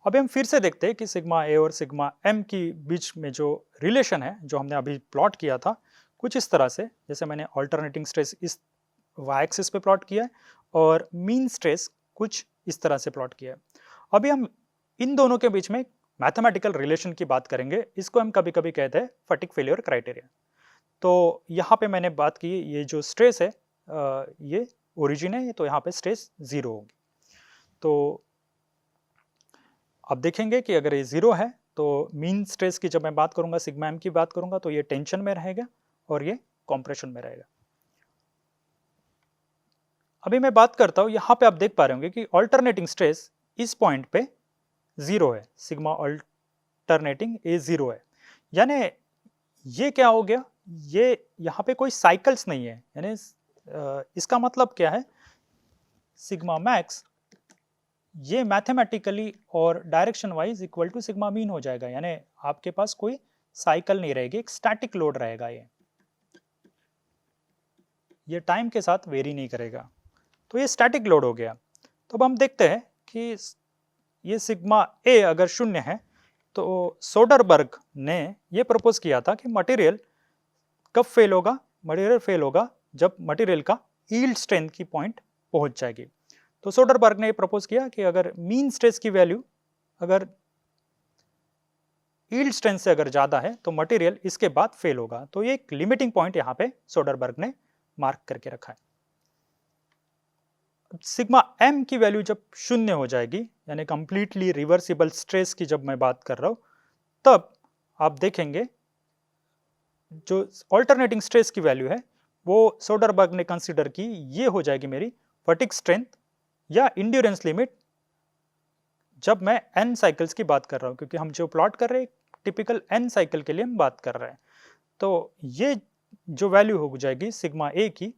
अभी हम फिर से देखते हैं कि सिग्मा ए और सिग्मा एम की बीच में जो रिलेशन है जो हमने अभी प्लॉट किया था कुछ इस तरह से, जैसे मैंने ऑल्टरनेटिंग स्ट्रेस इस वाई एक्सिस पे प्लॉट किया है और मीन स्ट्रेस कुछ इस तरह से प्लॉट किया है। अभी हम इन दोनों के बीच में मैथमेटिकल रिलेशन की बात करेंगे, इसको हम कभी कभी कहते हैं फटीग फेलियर क्राइटेरिया। तो यहाँ पे मैंने बात की ये जो स्ट्रेस है ये ओरिजिन है, तो यहाँ पे स्ट्रेस 0 होगी। तो अब देखेंगे कि अगर ये 0 है तो मीन स्ट्रेस की जब मैं बात करूंगा, सिग्मा एम की बात करूंगा, तो ये टेंशन में रहेगा और ये कॉम्प्रेशन में रहेगा। अभी मैं बात करता हूँ, यहाँ पे आप देख पा रहे होंगे कि ऑल्टरनेटिंग स्ट्रेस इस पॉइंट पे 0 है, सिग्मा ऑल्टरनेटिंग ए 0 है। यानी ये क्या हो गया, ये यहाँ पे कोई साइकिल्स नहीं है, यानी इसका मतलब क्या है, सिग्मा मैक्स ये मैथमेटिकली और direction wise equal to sigma mean हो जाएगा। यानी आपके पास कोई साइकिल नहीं रहेगी, एक स्टैटिक लोड रहेगा, ये टाइम के साथ वेरी नहीं करेगा, तो ये स्टैटिक लोड हो गया। तो अब हम देखते हैं कि ये सिग्मा ए अगर 0 है तो सोडरबर्ग ने ये प्रपोज किया था कि मटेरियल कब फेल होगा, मटेरियल फेल होगा जब मटेरियल का यील्ड स्ट्रेंथ की पॉइंट पहुंच जाएगी। तो सोडरबर्ग ने ये प्रपोज किया कि अगर मीन स्ट्रेस की वैल्यू अगर यील्ड स्ट्रेंथ से अगर ज्यादा है तो मटेरियल इसके बाद फेल होगा। तो ये एक लिमिटिंग पॉइंट यहाँ पे सोडरबर्ग ने मार्क करके रखा है। सिग्मा एम की वैल्यू जब 0 हो जाएगी, यानी कंप्लीटली रिवर्सिबल स्ट्रेस की जब मैं बात कर रहा हूं, तब आप देखेंगे जो ऑल्टरनेटिंग स्ट्रेस की वैल्यू है वो सोडरबर्ग ने कंसीडर की, ये हो जाएगी मेरी फटीग स्ट्रेंथ या इंड्योरेंस लिमिट जब मैं n साइकिल्स की बात कर रहा हूं, क्योंकि हम जो प्लॉट कर रहे हैं टिपिकल n साइकिल के लिए हम बात कर रहे हैं। तो ये जो वैल्यू हो जाएगी सिग्मा ए की,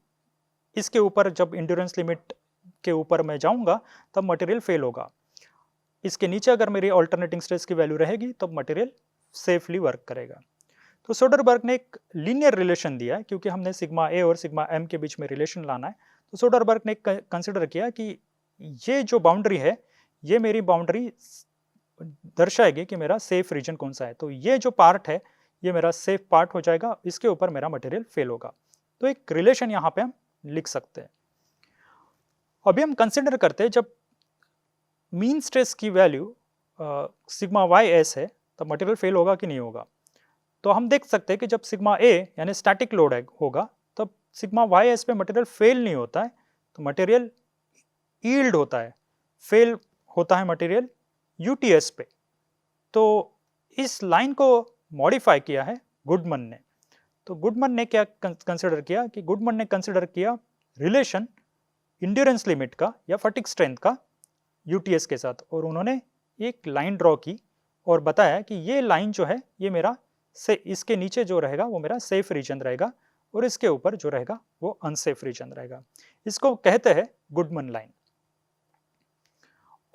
इसके ऊपर जब इंड्योरेंस लिमिट के ऊपर मैं जाऊंगा तब मटेरियल फेल होगा। इसके नीचे अगर मेरी ऑल्टरनेटिंग स्ट्रेस की वैल्यू रहेगी तब मटेरियल सेफली वर्क करेगा। तो सोडरबर्ग ने एक लीनियर रिलेशन दिया है, क्योंकि हमने सिग्मा ए और सिग्मा एम के बीच में रिलेशन लाना है। तो सोडरबर्ग ने कंसिडर किया कि ये जो बाउंड्री है ये मेरी बाउंड्री दर्शाएगी कि मेरा सेफ रीजन कौन सा है। तो ये जो पार्ट है ये मेरा सेफ पार्ट हो जाएगा, इसके ऊपर मेरा मटेरियल फेल होगा। तो एक रिलेशन यहाँ पे हम लिख सकते हैं। अभी हम कंसिडर करते हैं जब मीन स्ट्रेस की वैल्यू सिग्मा वाई एस है तब मटेरियल फेल होगा कि नहीं होगा। तो हम देख सकते हैं कि जब सिग्मा ए यानी स्टैटिक लोड होगा तब सिग्मा वाई एस पे मटेरियल फेल नहीं होता है, तो मटेरियल यील्ड होता है, फेल होता है मटेरियल यूटीएस पे। तो इस लाइन को मॉडिफाई किया है गुडमन ने। तो गुडमन ने क्या कंसिडर किया कि गुडमन ने कंसिडर किया रिलेशन इंड्योरेंस लिमिट का या फटीग स्ट्रेंथ का यूटीएस के साथ, और उन्होंने एक लाइन ड्रॉ की और बताया कि ये लाइन जो है ये मेरा से इसके नीचे जो रहेगा वो मेरा सेफ रीजन रहेगा और इसके ऊपर जो रहेगा वो अनसेफ रीजन रहेगा। इसको कहते हैं गुडमैन लाइन।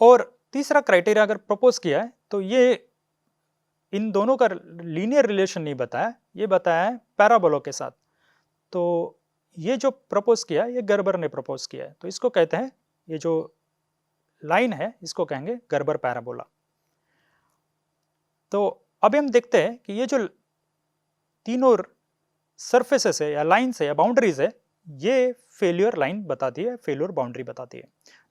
और तीसरा क्राइटेरिया अगर प्रपोज किया है तो ये इन दोनों का लीनियर रिलेशन नहीं बताया, ये बताया है पैराबोला के साथ। तो ये जो प्रपोज किया है ये गर्बर ने प्रपोज किया है, तो इसको कहते हैं, ये जो लाइन है इसको कहेंगे गर्बर पैराबोला। तो अभी हम देखते हैं कि ये जो तीनों सरफेसेस है या लाइन्स है या बाउंड्रीज है, ये फेल्यूर लाइन बताती है, फेल्यूर बाउंड्री बताती है।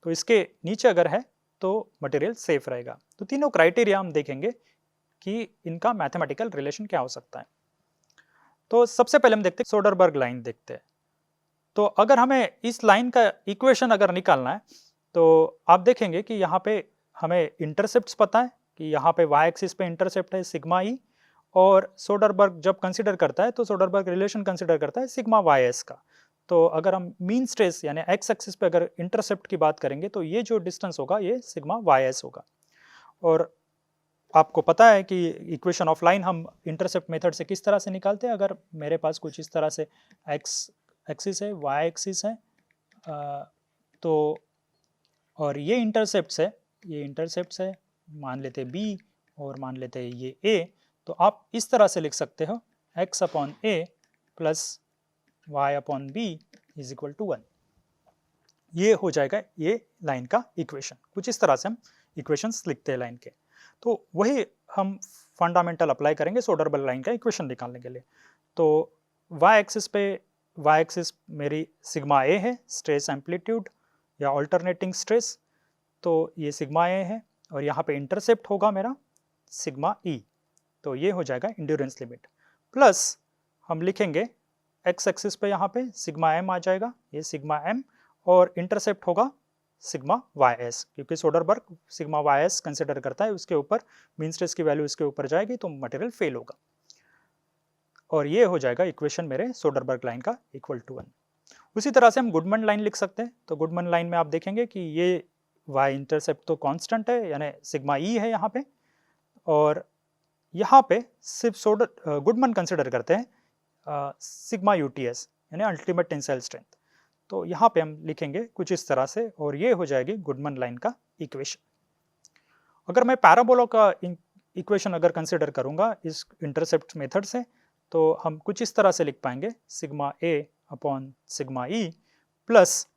तो इसके नीचे अगर है तो मटेरियल सेफ रहेगा। तो तीनों क्राइटेरिया हम देखेंगे कि इनका मैथमेटिकल रिलेशन क्या हो सकता है। तो सबसे पहले हम देखते हैं सोडरबर्ग लाइन देखते हैं। तो अगर हमें इस लाइन का इक्वेशन अगर निकालना है तो आप देखेंगे कि यहाँ पे हमें इंटरसेप्ट्स पता है कि यहाँ पे वाई एक्सिस पे इंटरसेप्ट है सिग्मा ई, और सोडरबर्ग जब कंसीडर करता है तो सोडरबर्ग रिलेशन कंसीडर करता है सिग्मा वाई एस का। तो अगर हम मीन स्ट्रेस यानी एक्स एक्सिस पे अगर इंटरसेप्ट की बात करेंगे तो ये जो डिस्टेंस होगा ये सिग्मा वाई एस होगा। और आपको पता है कि इक्वेशन ऑफ लाइन हम इंटरसेप्ट मेथड से किस तरह से निकालते हैं। अगर मेरे पास कुछ इस तरह से एक्स एक्सिस है, वाई एक्सिस है, तो और ये इंटरसेप्ट्स है, ये इंटरसेप्ट्स है, मान लेते हैं बी और मान लेते हैं ये ए, तो आप इस तरह से लिख सकते हो x upon a plus y upon b is equal to 1। ये हो जाएगा ये लाइन का इक्वेशन। कुछ इस तरह से हम इक्वेशंस लिखते हैं लाइन के। तो वही हम फंडामेंटल अप्लाई करेंगे सोडरबर्ग लाइन का इक्वेशन निकालने के लिए। तो वाई एक्सिस पे, वाई एक्सिस मेरी सिग्मा ए है, स्ट्रेस एम्पलीट्यूड या अल्टरनेटिंग स्ट्रेस, तो ये सिग्मा ए है, और यहाँ पे इंटरसेप्ट होगा मेरा सिग्मा ई, तो ये हो जाएगा इंड्योरेंस लिमिट। प्लस हम लिखेंगे एक्स एक्सिस पे यहाँ पे सिग्मा एम आ जाएगा, ये सिग्मा एम, और इंटरसेप्ट होगा सिग्मा वाई एस, क्योंकि Soderberg sigma y s consider करता है, उसके ऊपर मीन स्ट्रेस की वैल्यू इसके ऊपर जाएगी तो मटेरियल फेल होगा। और ये हो जाएगा इक्वेशन मेरे सोडरबर्ग लाइन का इक्वल टू 1। उसी तरह से हम गुडमैन लाइन लिख सकते हैं। तो गुडमैन लाइन में आप देखेंगे कि ये वाई इंटरसेप्ट तो कांस्टेंट है यानी सिग्मा ई है यहाँ पे, और यहाँ पे सिर्फ गुडमैन कंसिडर करते हैं सिग्मा यूटीएस यानी अल्टीमेट टेंसाइल स्ट्रेंथ। तो यहाँ पे हम लिखेंगे कुछ इस तरह से, और ये हो जाएगी गुडमैन लाइन का इक्वेशन। अगर मैं पैराबोला का इक्वेशन अगर कंसिडर करूँगा इस इंटरसेप्ट मेथड से, तो हम कुछ इस तरह से लिख पाएंगे सिग्मा ए अपॉन सिग्मा ई प्लस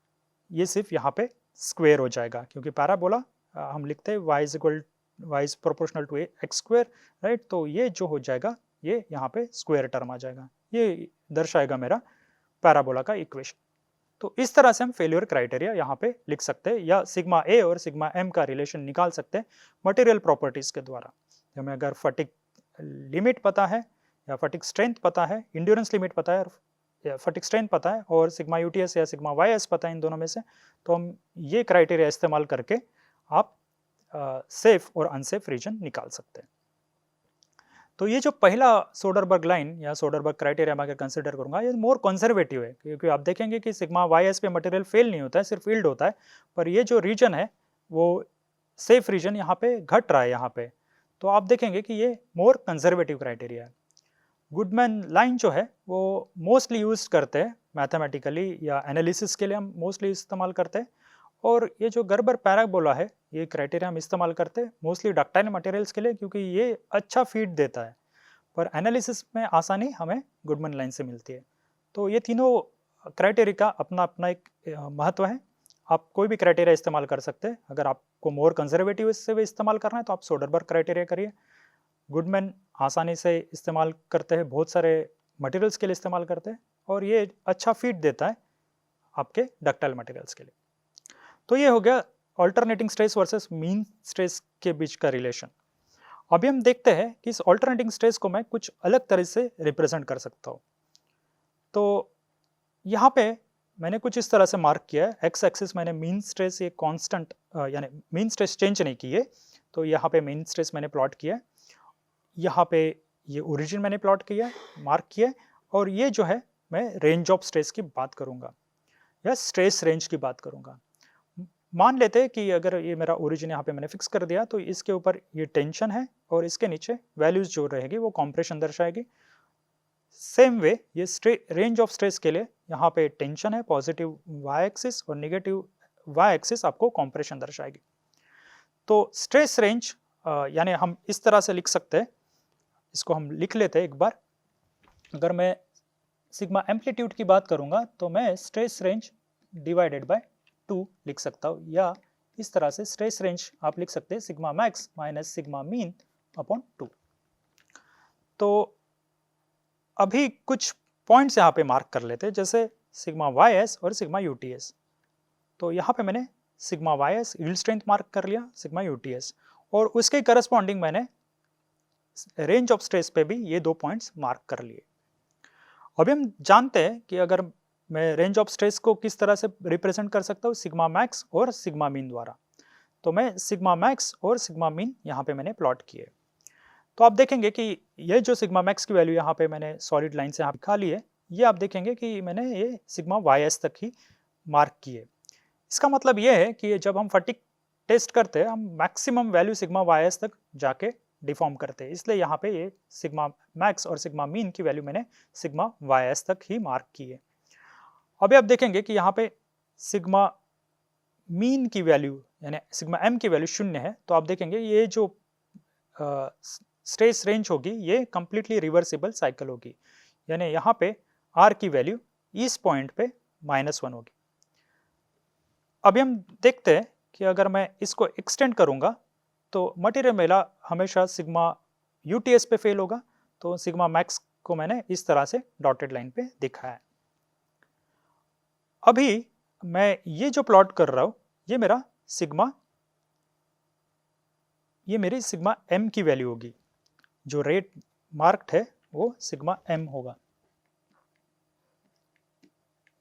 ये सिर्फ यहाँ पे स्क्वेयर हो जाएगा, क्योंकि पैराबोला हम लिखते हैं y is proportional to x square, right. तो ये जो हो जाएगा ये यहाँ पे स्क्वेयर टर्म आ जाएगा, ये दर्शाएगा मेरा पैराबोला का इक्वेशन। तो इस तरह से हम फेल्यूर क्राइटेरिया यहाँ पे लिख सकते हैं, या सिग्मा ए और सिग्मा एम का रिलेशन निकाल सकते हैं मटेरियल प्रॉपर्टीज के द्वारा। हमें अगर फटिक लिमिट पता है या फटिक स्ट्रेंथ पता है, इंड्योरेंस लिमिट पता है या फटिक स्ट्रेंथ पता है, और सिग्मा यूटीएस या सिग्मा वाईएस पता है इन दोनों में से, तो हम ये क्राइटेरिया इस्तेमाल करके आप सेफ और अनसेफ रीजन निकाल सकते हैं। तो ये जो पहला सोडरबर्ग लाइन या सोडरबर्ग क्राइटेरिया मैं अगर कंसिडर करूंगा, ये मोर कंजर्वेटिव है, क्योंकि आप देखेंगे कि सिग्मा वाईएस पे मटेरियल फेल नहीं होता है, सिर्फ फील्ड होता है, पर ये जो रीजन है वो सेफ रीजन यहाँ पे घट रहा है यहाँ पे। तो आप देखेंगे कि ये मोर कंजर्वेटिव क्राइटेरिया है। गुडमैन लाइन जो है वो मोस्टली यूज करते हैं मैथमेटिकली या एनालिसिस के लिए हम मोस्टली इस्तेमाल करते हैं, और ये जो गर्बर पैराबोला है ये क्राइटेरिया हम इस्तेमाल करते हैं मोस्टली डक्टाइल मटेरियल्स के लिए, क्योंकि ये अच्छा फीड देता है, पर एनालिसिस में आसानी हमें गुडमैन लाइन से मिलती है। तो ये तीनों क्राइटेरिया का अपना अपना एक महत्व है। आप कोई भी क्राइटेरिया इस्तेमाल कर सकते हैं। अगर आपको मोर कंजर्वेटिव से भी इस्तेमाल करना है तो आप सोडरबर्ग क्राइटेरिया करिए। गुडमैन आसानी से इस्तेमाल करते हैं, बहुत सारे मटेरियल्स के लिए इस्तेमाल करते हैं, और ये अच्छा फीड देता है आपके डक्टाइल मटेरियल्स के लिए। तो ये हो गया alternating stress versus mean stress के बीच का रिलेशन। अभी हम देखते हैं कि इस अल्टरनेटिंग स्ट्रेस को मैं कुछ अलग तरह से रिप्रेजेंट कर सकता हूँ। तो यहाँ पे मैंने कुछ इस तरह से मार्क किया है, एक्स एक्सिस मैंने मीन स्ट्रेस, ये कांस्टेंट यानी मीन स्ट्रेस चेंज नहीं की है, तो यहाँ पे मीन स्ट्रेस मैंने प्लॉट किया है, यहाँ पे ये ओरिजिन मैंने प्लॉट किया है, मार्क किया है, और ये जो है मैं रेंज ऑफ स्ट्रेस की बात करूँगा या स्ट्रेस रेंज की बात करूँगा। मान लेते हैं कि अगर ये मेरा ओरिजिन यहाँ पे मैंने फिक्स कर दिया, तो इसके ऊपर ये टेंशन है और इसके नीचे वैल्यूज जो रहेगी वो कॉम्प्रेशन दर्शाएगी। सेम वे ये रेंज ऑफ स्ट्रेस के लिए यहाँ पे टेंशन है पॉजिटिव वाई एक्सिस और नेगेटिव वाई एक्सिस आपको कॉम्प्रेशन दर्शाएगी। तो स्ट्रेस रेंज यानी हम इस तरह से लिख सकते हैं, इसको हम लिख लेते हैं एक बार। अगर मैं सिग्मा एम्पलीट्यूड की बात करूंगा तो मैं स्ट्रेस रेंज डिवाइडेड बाय 2 लिख सकता हूँ, या इस तरह से स्ट्रेस रेंज आप लिख सकते हैं sigma max minus sigma mean upon 2। तो अभी कुछ पॉइंट्स यहाँ पे मार्क कर लेते हैं, जैसे सिग्मा वाई एस और सिग्मा यू टी एस। तो यहाँ पे मैंने sigma y s yield strength mark कर लिया, सिग्मा यू टी एस, और उसके करस्पॉन्डिंग मैंने रेंज ऑफ स्ट्रेस पे भी ये 2 पॉइंट्स मार्क कर लिए। अभी हम जानते हैं कि अगर मैं रेंज ऑफ स्ट्रेस को किस तरह से रिप्रेजेंट कर सकता हूँ, सिग्मा मैक्स और सिग्मा मीन द्वारा। तो मैं सिग्मा मैक्स और सिग्मा मीन यहाँ पे मैंने प्लॉट किए। तो आप देखेंगे कि ये जो सिग्मा मैक्स की वैल्यू यहाँ पे मैंने सॉलिड लाइन से यहाँ दिखा ली है, ये आप देखेंगे कि मैंने ये सिग्मा वाई एस तक ही मार्क किए। इसका मतलब ये है कि जब हम फटीग टेस्ट करते हैं, हम maximum value sigma y s तक जाके डिफॉर्म करते हैं, इसलिए यहाँ पे ये सिग्मा मैक्स और सिग्मा मीन की वैल्यू मैंने सिग्मा वाई एस तक ही मार्क की है। अभी आप देखेंगे कि यहाँ पे सिग्मा मीन की वैल्यू यानी सिग्मा एम की वैल्यू 0 है, तो आप देखेंगे ये जो स्ट्रेस रेंज होगी ये कंप्लीटली रिवर्सिबल साइकिल होगी, यानी यहाँ पे आर की वैल्यू इस पॉइंट पे -1 होगी। अभी हम देखते हैं कि अगर मैं इसको एक्सटेंड करूंगा तो मटेरियल मेरा हमेशा सिग्मा यूटीएस पे फेल होगा, तो सिग्मा मैक्स को मैंने इस तरह से डॉटेड लाइन पे दिखाया है। अभी मैं ये जो प्लॉट कर रहा हूं ये मेरी सिग्मा एम की वैल्यू होगी, जो रेट मार्क्ड है वो सिग्मा एम होगा,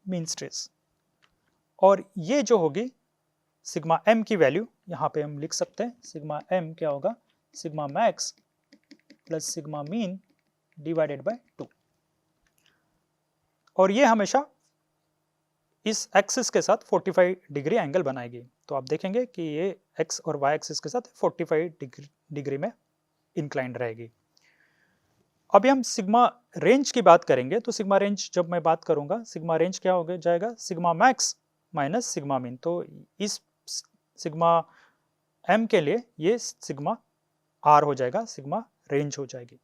मीन स्ट्रेस। और ये जो होगी सिग्मा एम की वैल्यू यहाँ पे हम लिख सकते हैं, सिग्मा एम क्या होगा, sigma max plus sigma mean divided by 2। और ये हमेशा इस एक्सिस के साथ 45 डिग्री एंगल बनाएगी। तो आप देखेंगे कि ये एक्स और वाई एक्सिस के साथ 45 डिग्री में इंक्लाइंड रहेगी। अभी हम सिग्मा रेंज की बात करेंगे, तो सिग्मा रेंज जब मैं बात करूंगा, सिग्मा रेंज क्या हो जाएगा, sigma max minus sigma mean. तो इस सिग्मा एम के लिए ये सिग्मा आर हो जाएगा, सिग्मा रेंज हो जाएगी।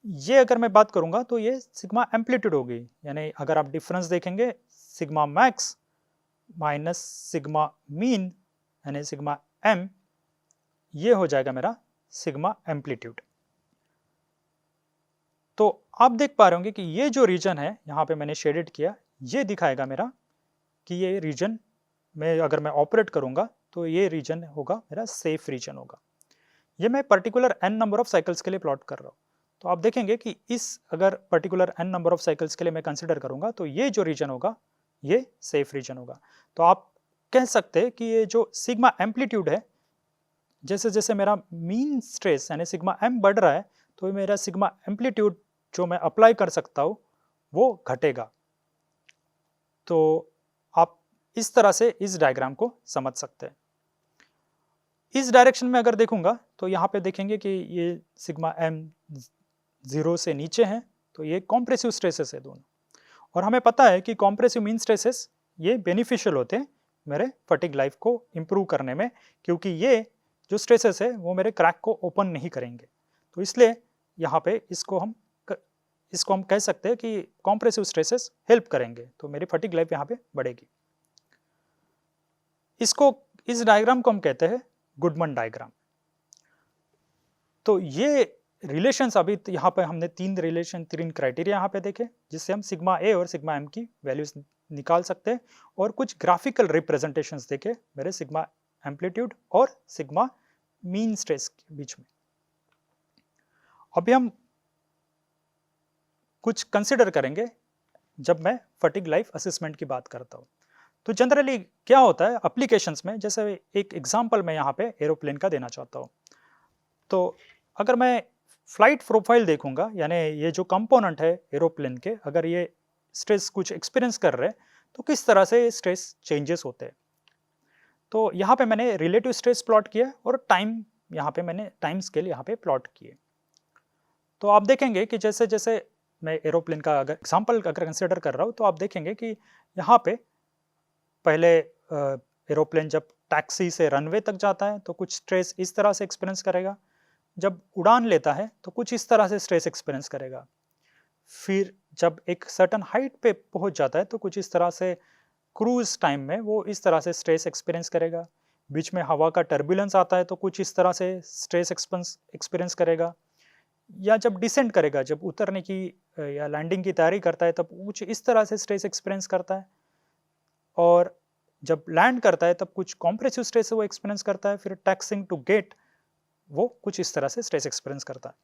ये अगर मैं बात करूंगा तो ये सिग्मा एम्पलीट्यूड होगी, यानी अगर आप डिफरेंस देखेंगे sigma max minus sigma mean यानी सिग्मा एम, ये हो जाएगा मेरा सिग्मा एम्पलीट्यूड। तो आप देख पा रहे होंगे कि ये जो रीजन है यहाँ पे मैंने शेडेड किया, ये दिखाएगा मेरा कि ये रीजन में अगर मैं ऑपरेट करूंगा तो ये रीजन होगा मेरा सेफ रीजन होगा। ये मैं particular n number of cycles के लिए प्लॉट कर रहा हूँ। तो आप देखेंगे कि इस अगर particular n number of cycles के लिए मैं कंसिडर करूंगा तो ये जो रीजन होगा ये सेफ रीजन होगा। तो आप कह सकते हैं कि ये जो सिग्मा एम्पलीट्यूड है, जैसे जैसे मेरा मीन स्ट्रेस यानी सिग्मा एम बढ़ रहा है तो मेरा सिग्मा एम्पलीट्यूड जो मैं अप्लाई कर सकता हूँ वो घटेगा। तो आप इस तरह से इस डायग्राम को समझ सकते हैं। इस डायरेक्शन में अगर देखूंगा तो यहाँ पे देखेंगे कि ये सिग्मा एम 0 से नीचे है, तो ये कॉम्प्रेसिव स्ट्रेसेस है दोनों। और हमें पता है कि कॉम्प्रेसिव मीन स्ट्रेसेस ये बेनिफिशियल होते हैं मेरे फटीग लाइफ को इम्प्रूव करने में, क्योंकि ये जो स्ट्रेसेस है वो मेरे क्रैक को ओपन नहीं करेंगे। तो इसलिए यहाँ पे इसको हम कह सकते हैं कि कॉम्प्रेसिव स्ट्रेसेस हेल्प करेंगे, तो मेरी फटीग लाइफ यहाँ पे बढ़ेगी। इस डायग्राम को हम कहते हैं गुडमन डायग्राम। तो ये रिलेशंस अभी यहाँ पे हमने 3 क्राइटेरिया यहाँ पे देखे, जिससे हम सिग्मा ए और सिग्मा एम की वैल्यूज निकाल सकते हैं, और कुछ ग्राफिकल रिप्रेजेंटेशंस देखे मेरे सिग्मा एम्पलीट्यूड और सिग्मा मीन स्ट्रेस के बीच में। अभी हम कुछ कंसिडर करेंगे जब मैं फटीग लाइफ असेसमेंट की बात करता हूँ। तो जनरली क्या होता है एप्लीकेशंस में, जैसे एक एग्जांपल मैं यहाँ पे एरोप्लेन का देना चाहता हूँ। तो अगर मैं फ्लाइट प्रोफाइल देखूंगा, यानी ये जो कंपोनेंट है एरोप्लेन के, अगर ये स्ट्रेस कुछ एक्सपीरियंस कर रहे हैं तो किस तरह से स्ट्रेस चेंजेस होते हैं। तो यहाँ पे मैंने रिलेटिव स्ट्रेस प्लॉट किया और टाइम यहाँ पे मैंने टाइम स्केल यहाँ पे प्लॉट किए। तो आप देखेंगे कि जैसे जैसे मैं एरोप्लेन का अगर एग्जाम्पल अगर कंसिडर कर रहा हूँ तो आप देखेंगे कि यहाँ पे पहले एरोप्लेन जब टैक्सी से रनवे तक जाता है तो कुछ स्ट्रेस इस तरह से एक्सपीरियंस करेगा, जब उड़ान लेता है तो कुछ इस तरह से स्ट्रेस एक्सपीरियंस करेगा, फिर जब एक सर्टन हाइट पे पहुंच जाता है तो कुछ इस तरह से क्रूज टाइम में वो इस तरह से स्ट्रेस एक्सपीरियंस करेगा, बीच में हवा का टर्बुलेंस आता है तो कुछ इस तरह से स्ट्रेस एक्सपीरियंस करेगा, या जब डिसेंड करेगा, जब उतरने की या लैंडिंग की तैयारी करता है तब कुछ इस तरह से स्ट्रेस एक्सपीरियंस करता है, और जब लैंड करता है तब कुछ कॉम्प्रेसिव स्ट्रेस वो एक्सपीरियंस करता है, फिर टैक्सिंग टू गेट वो कुछ इस तरह से स्ट्रेस एक्सपीरियंस करता है।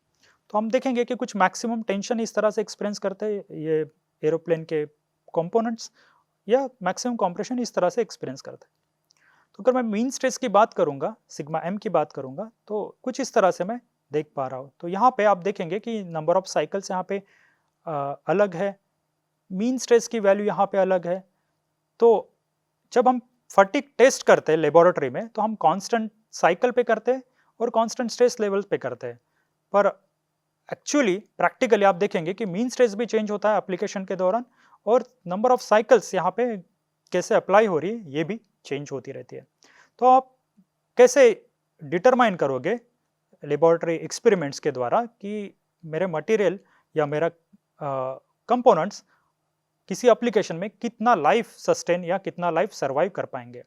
तो हम देखेंगे कि कुछ मैक्सिमम टेंशन इस तरह से एक्सपीरियंस करते हैं ये एरोप्लेन के कंपोनेंट्स, या मैक्सिमम कंप्रेशन इस तरह से एक्सपीरियंस करते हैं। तो अगर मैं मीन स्ट्रेस की बात करूंगा, सिग्मा एम की बात करूंगा, तो कुछ इस तरह से मैं देख पा रहा हूँ। तो यहाँ पे आप देखेंगे कि नंबर ऑफ साइकिल्स यहाँ पे अलग है, मीन स्ट्रेस की वैल्यू यहाँ पे अलग है। तो जब हम फटीग टेस्ट करते हैं लेबोरेटरी में तो हम कांस्टेंट साइकिल पे करते हैं और कांस्टेंट स्ट्रेस लेवल पे करते हैं, पर एक्चुअली प्रैक्टिकली आप देखेंगे कि मीन स्ट्रेस भी चेंज होता है एप्लीकेशन के दौरान, और नंबर ऑफ साइकिल्स यहाँ पे कैसे अप्लाई हो रही है ये भी चेंज होती रहती है। तो आप कैसे डिटरमाइन करोगे लेबोरेटरी एक्सपेरिमेंट्स के द्वारा कि मेरे मटेरियल या मेरा कंपोनेंट्स किसी एप्लीकेशन में कितना लाइफ सस्टेन या कितना लाइफ सर्वाइव कर पाएंगे।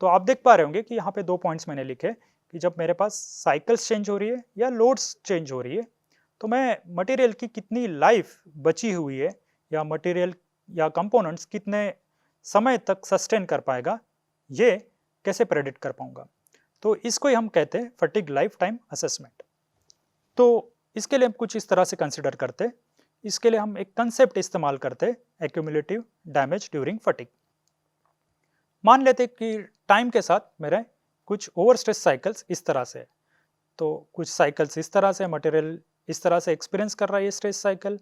तो आप देख पा रहे होंगे कि यहाँ पे 2 पॉइंट्स मैंने लिखे कि जब मेरे पास साइकिल्स चेंज हो रही है या लोड्स चेंज हो रही है तो मैं मटेरियल की कितनी लाइफ बची हुई है या मटेरियल या कंपोनेंट्स कितने समय तक सस्टेन कर पाएगा, ये कैसे प्रेडिक्ट कर पाऊंगा। तो इसको ही हम कहते हैं फटीग लाइफ टाइम असेसमेंट। तो इसके लिए हम कुछ इस तरह से कंसिडर करते हैं। इसके लिए हम एक कंसेप्ट इस्तेमाल करते हैं, एक्यूमुलेटिव डैमेज ड्यूरिंग फटीग। मान लेते कि टाइम के साथ मेरे कुछ ओवर स्ट्रेस साइकिल्स इस तरह से, तो कुछ साइकिल्स इस तरह से, मटेरियल इस तरह से एक्सपीरियंस कर रहा है ये स्ट्रेस साइकिल,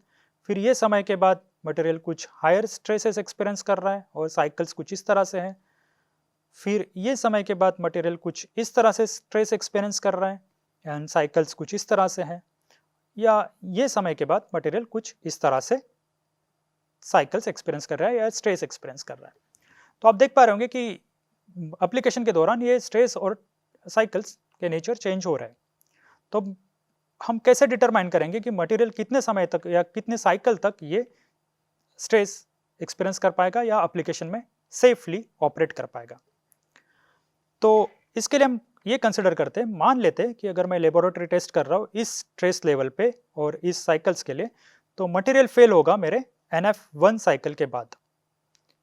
फिर ये समय के बाद मटेरियल कुछ हायर स्ट्रेसेस एक्सपीरियंस कर रहा है और साइकिल्स कुछ इस तरह से हैं, फिर ये समय के बाद मटेरियल कुछ इस तरह से स्ट्रेस एक्सपीरियंस कर रहा है एंड साइकिल्स कुछ इस तरह से हैं, या ये समय के बाद मटेरियल कुछ इस तरह से साइकिल्स एक्सपीरियंस कर रहा है या स्ट्रेस एक्सपीरियंस कर रहा है। तो आप देख पा रहे होंगे कि एप्लीकेशन के दौरान ये स्ट्रेस और साइकिल्स के नेचर चेंज हो रहा है। तो हम कैसे डिटरमाइन करेंगे कि मटेरियल कितने समय तक या कितने साइकिल तक ये स्ट्रेस एक्सपीरियंस कर पाएगा या एप्लीकेशन में सेफली ऑपरेट कर पाएगा। तो इसके लिए हम ये कंसिडर करते हैं, मान लेते हैं कि अगर मैं लेबोरेटरी टेस्ट कर रहा हूँ इस स्ट्रेस लेवल पे और इस साइकिल्स के लिए, तो मटेरियल फेल होगा मेरे NF1 साइकिल के बाद।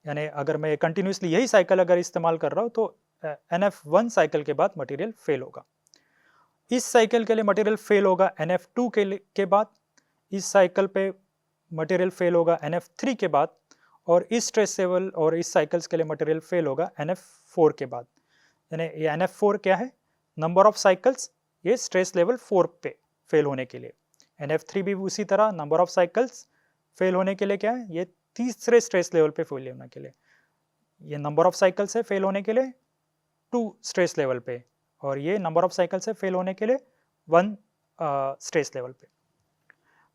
यानी अगर मैं कंटिन्यूसली यही साइकिल अगर इस्तेमाल कर रहा हूँ तो NF1 साइकिल के बाद मटेरियल फेल होगा। इस साइकिल के लिए मटेरियल फेल होगा NF2 के बाद, इस साइकिल पे मटेरियल फेल होगा NF3 के बाद, और इस स्ट्रेस लेवल और इस साइकिल्स के लिए मटेरियल फेल होगा NF4 के बाद। यानी ये NF4 क्या है, नंबर ऑफ साइकिल्स ये स्ट्रेस लेवल 4 पे फेल होने के लिए, NF3 भी उसी तरह नंबर ऑफ साइकिल्स फेल होने के लिए क्या है, ये तीसरे स्ट्रेस लेवल पे फेल होने के लिए, ये नंबर ऑफ साइकिल्स है फेल होने के लिए 2 स्ट्रेस लेवल पे, और ये नंबर ऑफ साइकिल्स है फेल होने के लिए 1 स्ट्रेस लेवल पे।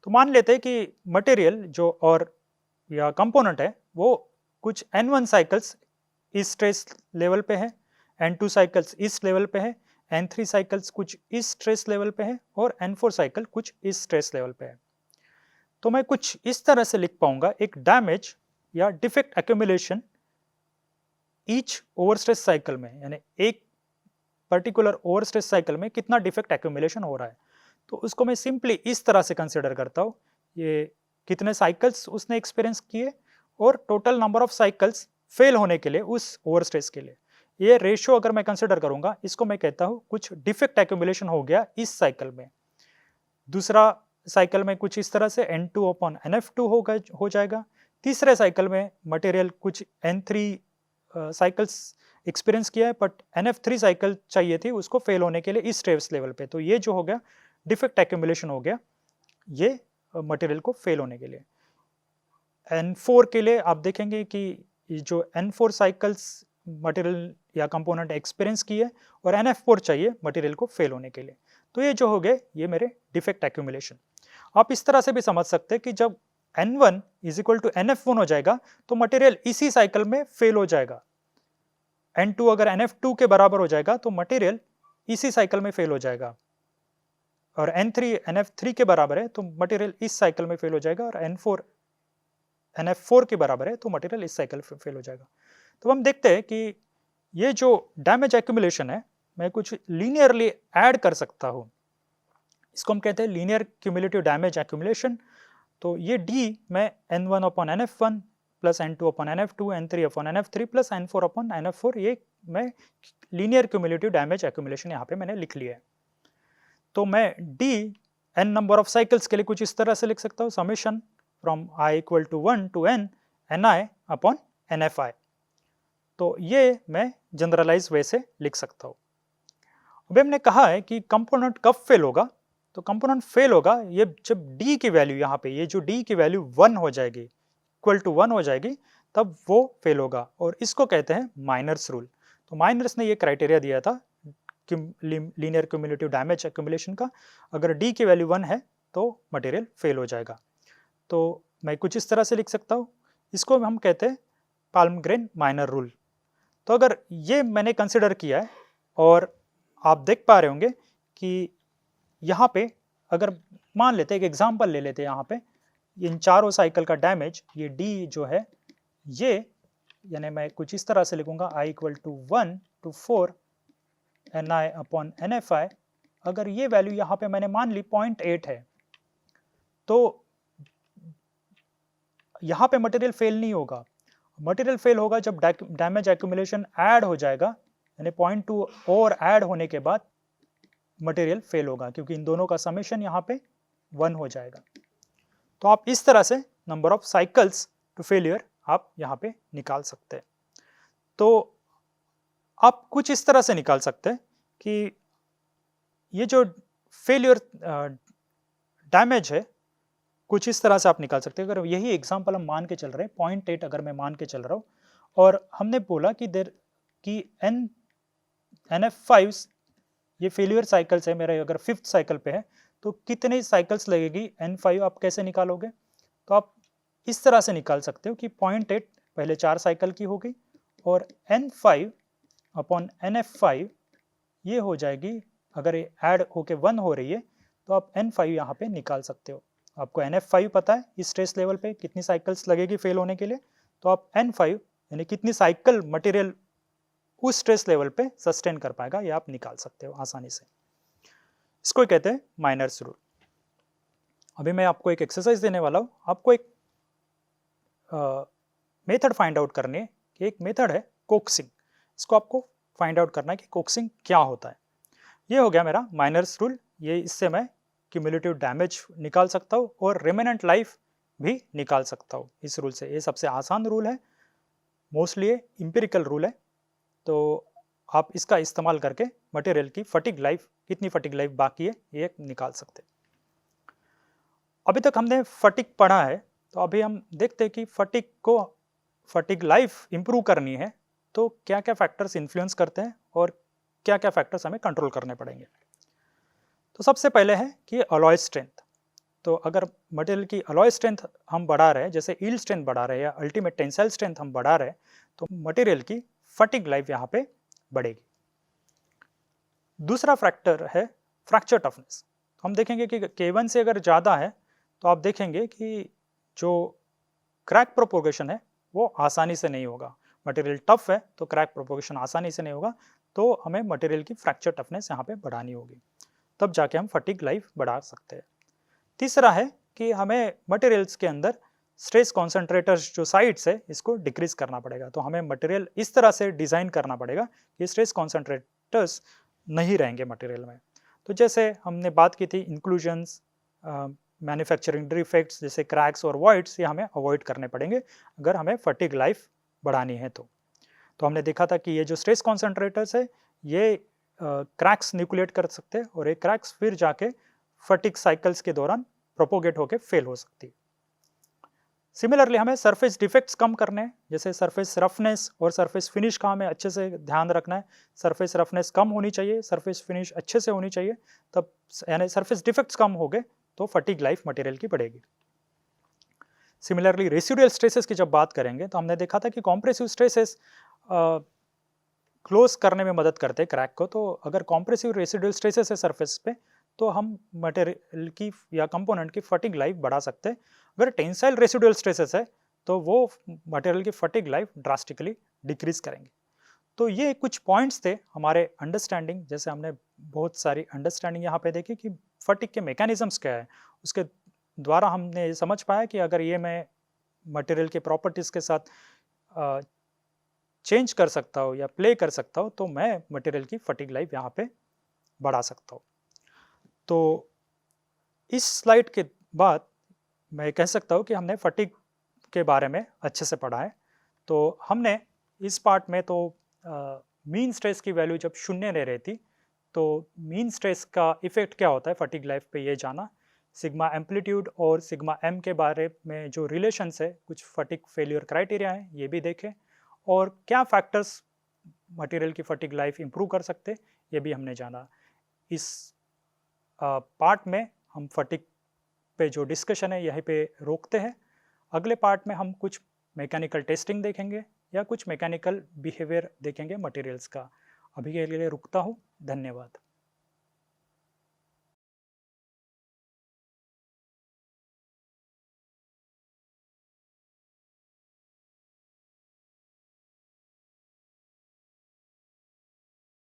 तो मान लेते हैं कि मटेरियल जो और या कंपोनेंट है वो कुछ N1 साइकिल्स इस स्ट्रेस लेवल पे है, N2 साइकिल्स इस लेवल पे है, N3 साइकिल्स कुछ इस स्ट्रेस लेवल पे है, और N4 साइकिल कुछ इस स्ट्रेस लेवल पे है। तो मैं कुछ इस तरह से लिख पाऊंगा एक डैमेज या defect accumulation each over stress cycle में, यानी एक पर्टिकुलर ओवर स्ट्रेस साइकिल में कितना डिफेक्ट एक्यूमुलेशन हो रहा है। तो उसको मैं सिंपली इस तरह से कंसिडर करता हूँ, ये कितने साइकिल्स उसने एक्सपीरियंस किए और total number of cycles fail होने के लिए उस ओवर स्ट्रेस के लिए, ये रेशियो अगर मैं कंसिडर करूंगा, इसको मैं कहता हूँ कुछ डिफेक्ट एक्यूमुलेशन हो गया इस साइकिल में। दूसरा साइकिल में कुछ इस तरह से N2/NF2 हो जाएगा। तीसरे साइकिल में मटेरियल कुछ N3 साइकिल्स एक्सपीरियंस किया है, बट NF3 साइकिल चाहिए थी उसको फेल होने के लिए इस स्ट्रेस लेवल पे। तो ये जो हो गया डिफेक्ट एक्यूमुलेशन हो गया ये मटेरियल को फेल होने के लिए। N4 के लिए आप देखेंगे कि जो N4 साइकिल्स मटेरियल या कंपोनेंट एक्सपीरियंस की है और NF4 चाहिए मटेरियल को फेल होने के लिए। तो ये जो हो गए ये मेरे डिफेक्ट एक्यूमुलेशन। आप इस तरह से भी समझ सकते हैं कि जब N1 is equal to NF1 हो जाएगा तो मटेरियल इसी साइकिल में फेल हो जाएगा। N2 अगर NF2 के बराबर हो जाएगा तो मटेरियल इसी साइकिल में फेल हो जाएगा, और N3 NF3 के बराबर है तो मटेरियल इस साइकिल में फेल हो जाएगा, और N4 NF4 के बराबर है तो मटेरियल इस साइकिल में फेल हो जाएगा। तो हम देखते हैं कि ये जो डैमेज एक्यूमुलेशन है मैं कुछ लीनियरली ऐड कर सकता हूँ, इसको हम कहते हैं लीनियर क्यूमुलेटिव डैमेज एक्यूमुलेशन। तो ये D मैं N1 upon NF1 plus N2 upon NF2 N3 upon NF3 plus N4 upon NF4, ये मैं लीनियर क्यूमुलेटिव डैमेज एक्यूमुलेशन यहाँ पे मैंने लिख लिया है। तो मैं D n number of cycles के लिए कुछ इस तरह से लिख सकता हूँ, summation from I equal to 1 to n Ni upon NFi। तो ये मैं जनरलाइज वे से लिख सकता हूँ। अभी हमने कहा है कि कंपोनेंट कब फेल होगा, तो कंपोनेंट फेल होगा ये जब D की वैल्यू यहाँ पे ये जो D की वैल्यू 1 हो जाएगी, इक्वल टू 1 हो जाएगी, तब वो फेल होगा, और इसको कहते हैं माइनर्स रूल। तो माइनर्स ने ये क्राइटेरिया दिया था लीनियर क्यूमुलेटिव डैमेज एक्यूमुलेशन का, अगर D की वैल्यू 1 है तो मटेरियल फेल हो जाएगा। तो मैं कुछ इस तरह से लिख सकता हूँ, इसको हम कहते हैं पाल्मग्रेन माइनर रूल। तो अगर ये मैंने कंसिडर किया है और आप देख पा रहे होंगे कि यहाँ पे अगर मान लेते हैं एक एग्जांपल ले लेते हैं, यहाँ पे इन चारों साइकिल का डैमेज ये D जो है ये, यानी मैं कुछ इस तरह से लिखूंगा I equal to 1 to 4 Ni upon NFi। अगर ये वैल्यू यहाँ पे मैंने मान ली 0.8 है तो यहाँ पे मटेरियल फेल नहीं होगा। मटेरियल फेल होगा जब डैमेज एक्यूमुलेशन ऐड हो जाएगा, यानी 0.2 और ऐड होने के बाद मटेरियल फेल होगा, क्योंकि इन दोनों का समेशन यहाँ पे 1 हो जाएगा। तो आप इस तरह से number of cycles to failure आप यहाँ पे निकाल सकते हैं। तो आप कुछ इस तरह से निकाल सकते हैं कि ये जो फेलियर डैमेज है कुछ इस तरह से आप निकाल सकते हैं। अगर यही एग्जांपल हम मान के चल रहे हैं 0.8 अगर मैं मान के चल रहा हूँ, और हमने बोला कि NF5 ये फेलियर साइकिल्स है, मेरा अगर 5th साइकिल पे है तो कितने साइकिल्स लगेगी N5 आप कैसे निकालोगे, तो आप इस तरह से निकाल सकते हो कि 0.8 पहले 4 साइकिल की होगी और N5 अपॉन NF5 ये हो जाएगी, अगर ये ऐड होके 1 हो रही है तो आप N5 यहाँ पे निकाल सकते हो। आपको NF5 पता है इस स्ट्रेस लेवल पे कितनी साइकिल्स लगेगी फेल होने के लिए, तो आप N5 यानी कितनी साइकिल मटेरियल उस स्ट्रेस लेवल पे सस्टेन कर पाएगा ये आप निकाल सकते हो आसानी से। इसको कहते हैं माइनर्स रूल। अभी मैं आपको एक एक्सरसाइज देने वाला हूँ, आपको एक मेथड फाइंड आउट करनी है कि एक मेथड है कोक्सिंग, इसको आपको फाइंड आउट करना है कि कोक्सिंग क्या होता है। ये हो गया मेरा माइनर्स रूल, ये इससे मैं क्यूमुलेटिव डैमेज निकाल सकता हूँ और रिमेनेंट लाइफ भी निकाल सकता हूँ इस रूल से। ये सबसे आसान रूल है, मोस्टली ये इंपेरिकल रूल है, तो आप इसका इस्तेमाल करके मटेरियल की फटिग लाइफ, कितनी फटिग लाइफ बाकी है ये निकाल सकते हैं। अभी तक हमने फटिग पढ़ा है, तो अभी हम देखते हैं कि फटिग लाइफ इंप्रूव करनी है तो क्या क्या फैक्टर्स इन्फ्लुएंस करते हैं और क्या क्या फैक्टर्स हमें कंट्रोल करने पड़ेंगे। तो सबसे पहले है कि अलॉय स्ट्रेंथ। तो अगर मटेरियल की अलॉय स्ट्रेंथ हम बढ़ा रहे हैं, जैसे यील्ड स्ट्रेंथ बढ़ा रहे हैं या अल्टीमेट टेंसाइल स्ट्रेंथ हम बढ़ा रहे हैं, तो मटेरियल की फटिग लाइफ यहाँ पे बढ़ेगी। दूसरा फैक्टर है फ्रैक्चर टफनेस। हम देखेंगे कि K1 से अगर ज़्यादा है तो आप देखेंगे कि जो क्रैक प्रोपोगेशन है वो आसानी से नहीं होगा। मटेरियल टफ है तो क्रैक प्रोपोगेशन आसानी से नहीं होगा, तो हमें मटेरियल की फ्रैक्चर टफनेस यहाँ पे बढ़ानी होगी, तब जाके हम फटिग लाइफ बढ़ा सकते हैं। तीसरा है कि हमें मटेरियल्स के अंदर स्ट्रेस कॉन्सेंट्रेटर्स जो साइट्स है इसको डिक्रीज करना पड़ेगा। तो हमें मटेरियल इस तरह से डिज़ाइन करना पड़ेगा कि स्ट्रेस कॉन्सेंट्रेटर्स नहीं रहेंगे मटेरियल में। तो जैसे हमने बात की थी इंक्लूजन्स, मैन्युफैक्चरिंग डिफेक्ट्स जैसे क्रैक्स और वॉइड्स, ये हमें अवॉइड करने पड़ेंगे अगर हमें फटिग लाइफ बढ़ानी है। तो हमने देखा था कि ये जो स्ट्रेस कॉन्सेंट्रेटर्स है ये क्रैक्स न्यूक्लिएट कर सकते हैं और ये क्रैक्स फिर जाके फटिग साइकिल्स के दौरान प्रोपोगेट होकर फेल हो सकती है। सिमिलरली हमें सरफेस डिफेक्ट्स कम करने हैं, जैसे सरफेस रफनेस और सरफेस फिनिश का हमें अच्छे से ध्यान रखना है। सरफेस रफनेस कम होनी चाहिए, सरफेस फिनिश अच्छे से होनी चाहिए, तब यानी सरफेस डिफेक्ट्स कम हो गए तो फटीग लाइफ मटेरियल की बढ़ेगी। सिमिलरली रेसिडुअल स्ट्रेसेस की जब बात करेंगे तो हमने देखा था कि कॉम्प्रेसिव स्ट्रेसेस क्लोज करने में मदद करते हैं क्रैक को। तो अगर कॉम्प्रेसिव रेसिडुअल स्ट्रेसेस है सरफेस पे तो हम मटेरियल की या कंपोनेंट की फटीग लाइफ बढ़ा सकते हैं। अगर टेंसाइल रेसिडुअल स्ट्रेसेस है तो वो मटेरियल की फटीग लाइफ ड्रास्टिकली डिक्रीज करेंगे। तो ये कुछ पॉइंट्स थे हमारे अंडरस्टैंडिंग, जैसे हमने बहुत सारी अंडरस्टैंडिंग यहाँ पे देखी कि फटीग के मैकेनिज्म्स क्या है, उसके द्वारा हमने ये समझ पाया कि अगर ये मैं मटेरियल के प्रॉपर्टीज़ के साथ चेंज कर सकता हूँ या प्ले कर सकता हूँ तो मैं मटेरियल की फटीग लाइफ यहाँ पे बढ़ा सकता हूँ। तो इस स्लाइड के बाद मैं कह सकता हूँ कि हमने फटीग के बारे में अच्छे से पढ़ा है। तो हमने इस पार्ट में तो मीन स्ट्रेस की वैल्यू जब शून्य नहीं रहती तो मीन स्ट्रेस का इफेक्ट क्या होता है फटीग लाइफ पे ये जाना, सिग्मा एम्पलीट्यूड और सिग्मा एम के बारे में जो रिलेशंस है, कुछ फटीग फेलियर क्राइटेरिया है ये भी देखें, और क्या फैक्टर्स मटेरियल की फटीग लाइफ इंप्रूव कर सकते ये भी हमने जाना। इस पार्ट में हम फटीग पे जो डिस्कशन है यहीं पे रोकते हैं। अगले पार्ट में हम कुछ मैकेनिकल टेस्टिंग देखेंगे या कुछ मैकेनिकल बिहेवियर देखेंगे मटेरियल्स का। अभी के लिए रुकता हूँ, धन्यवाद।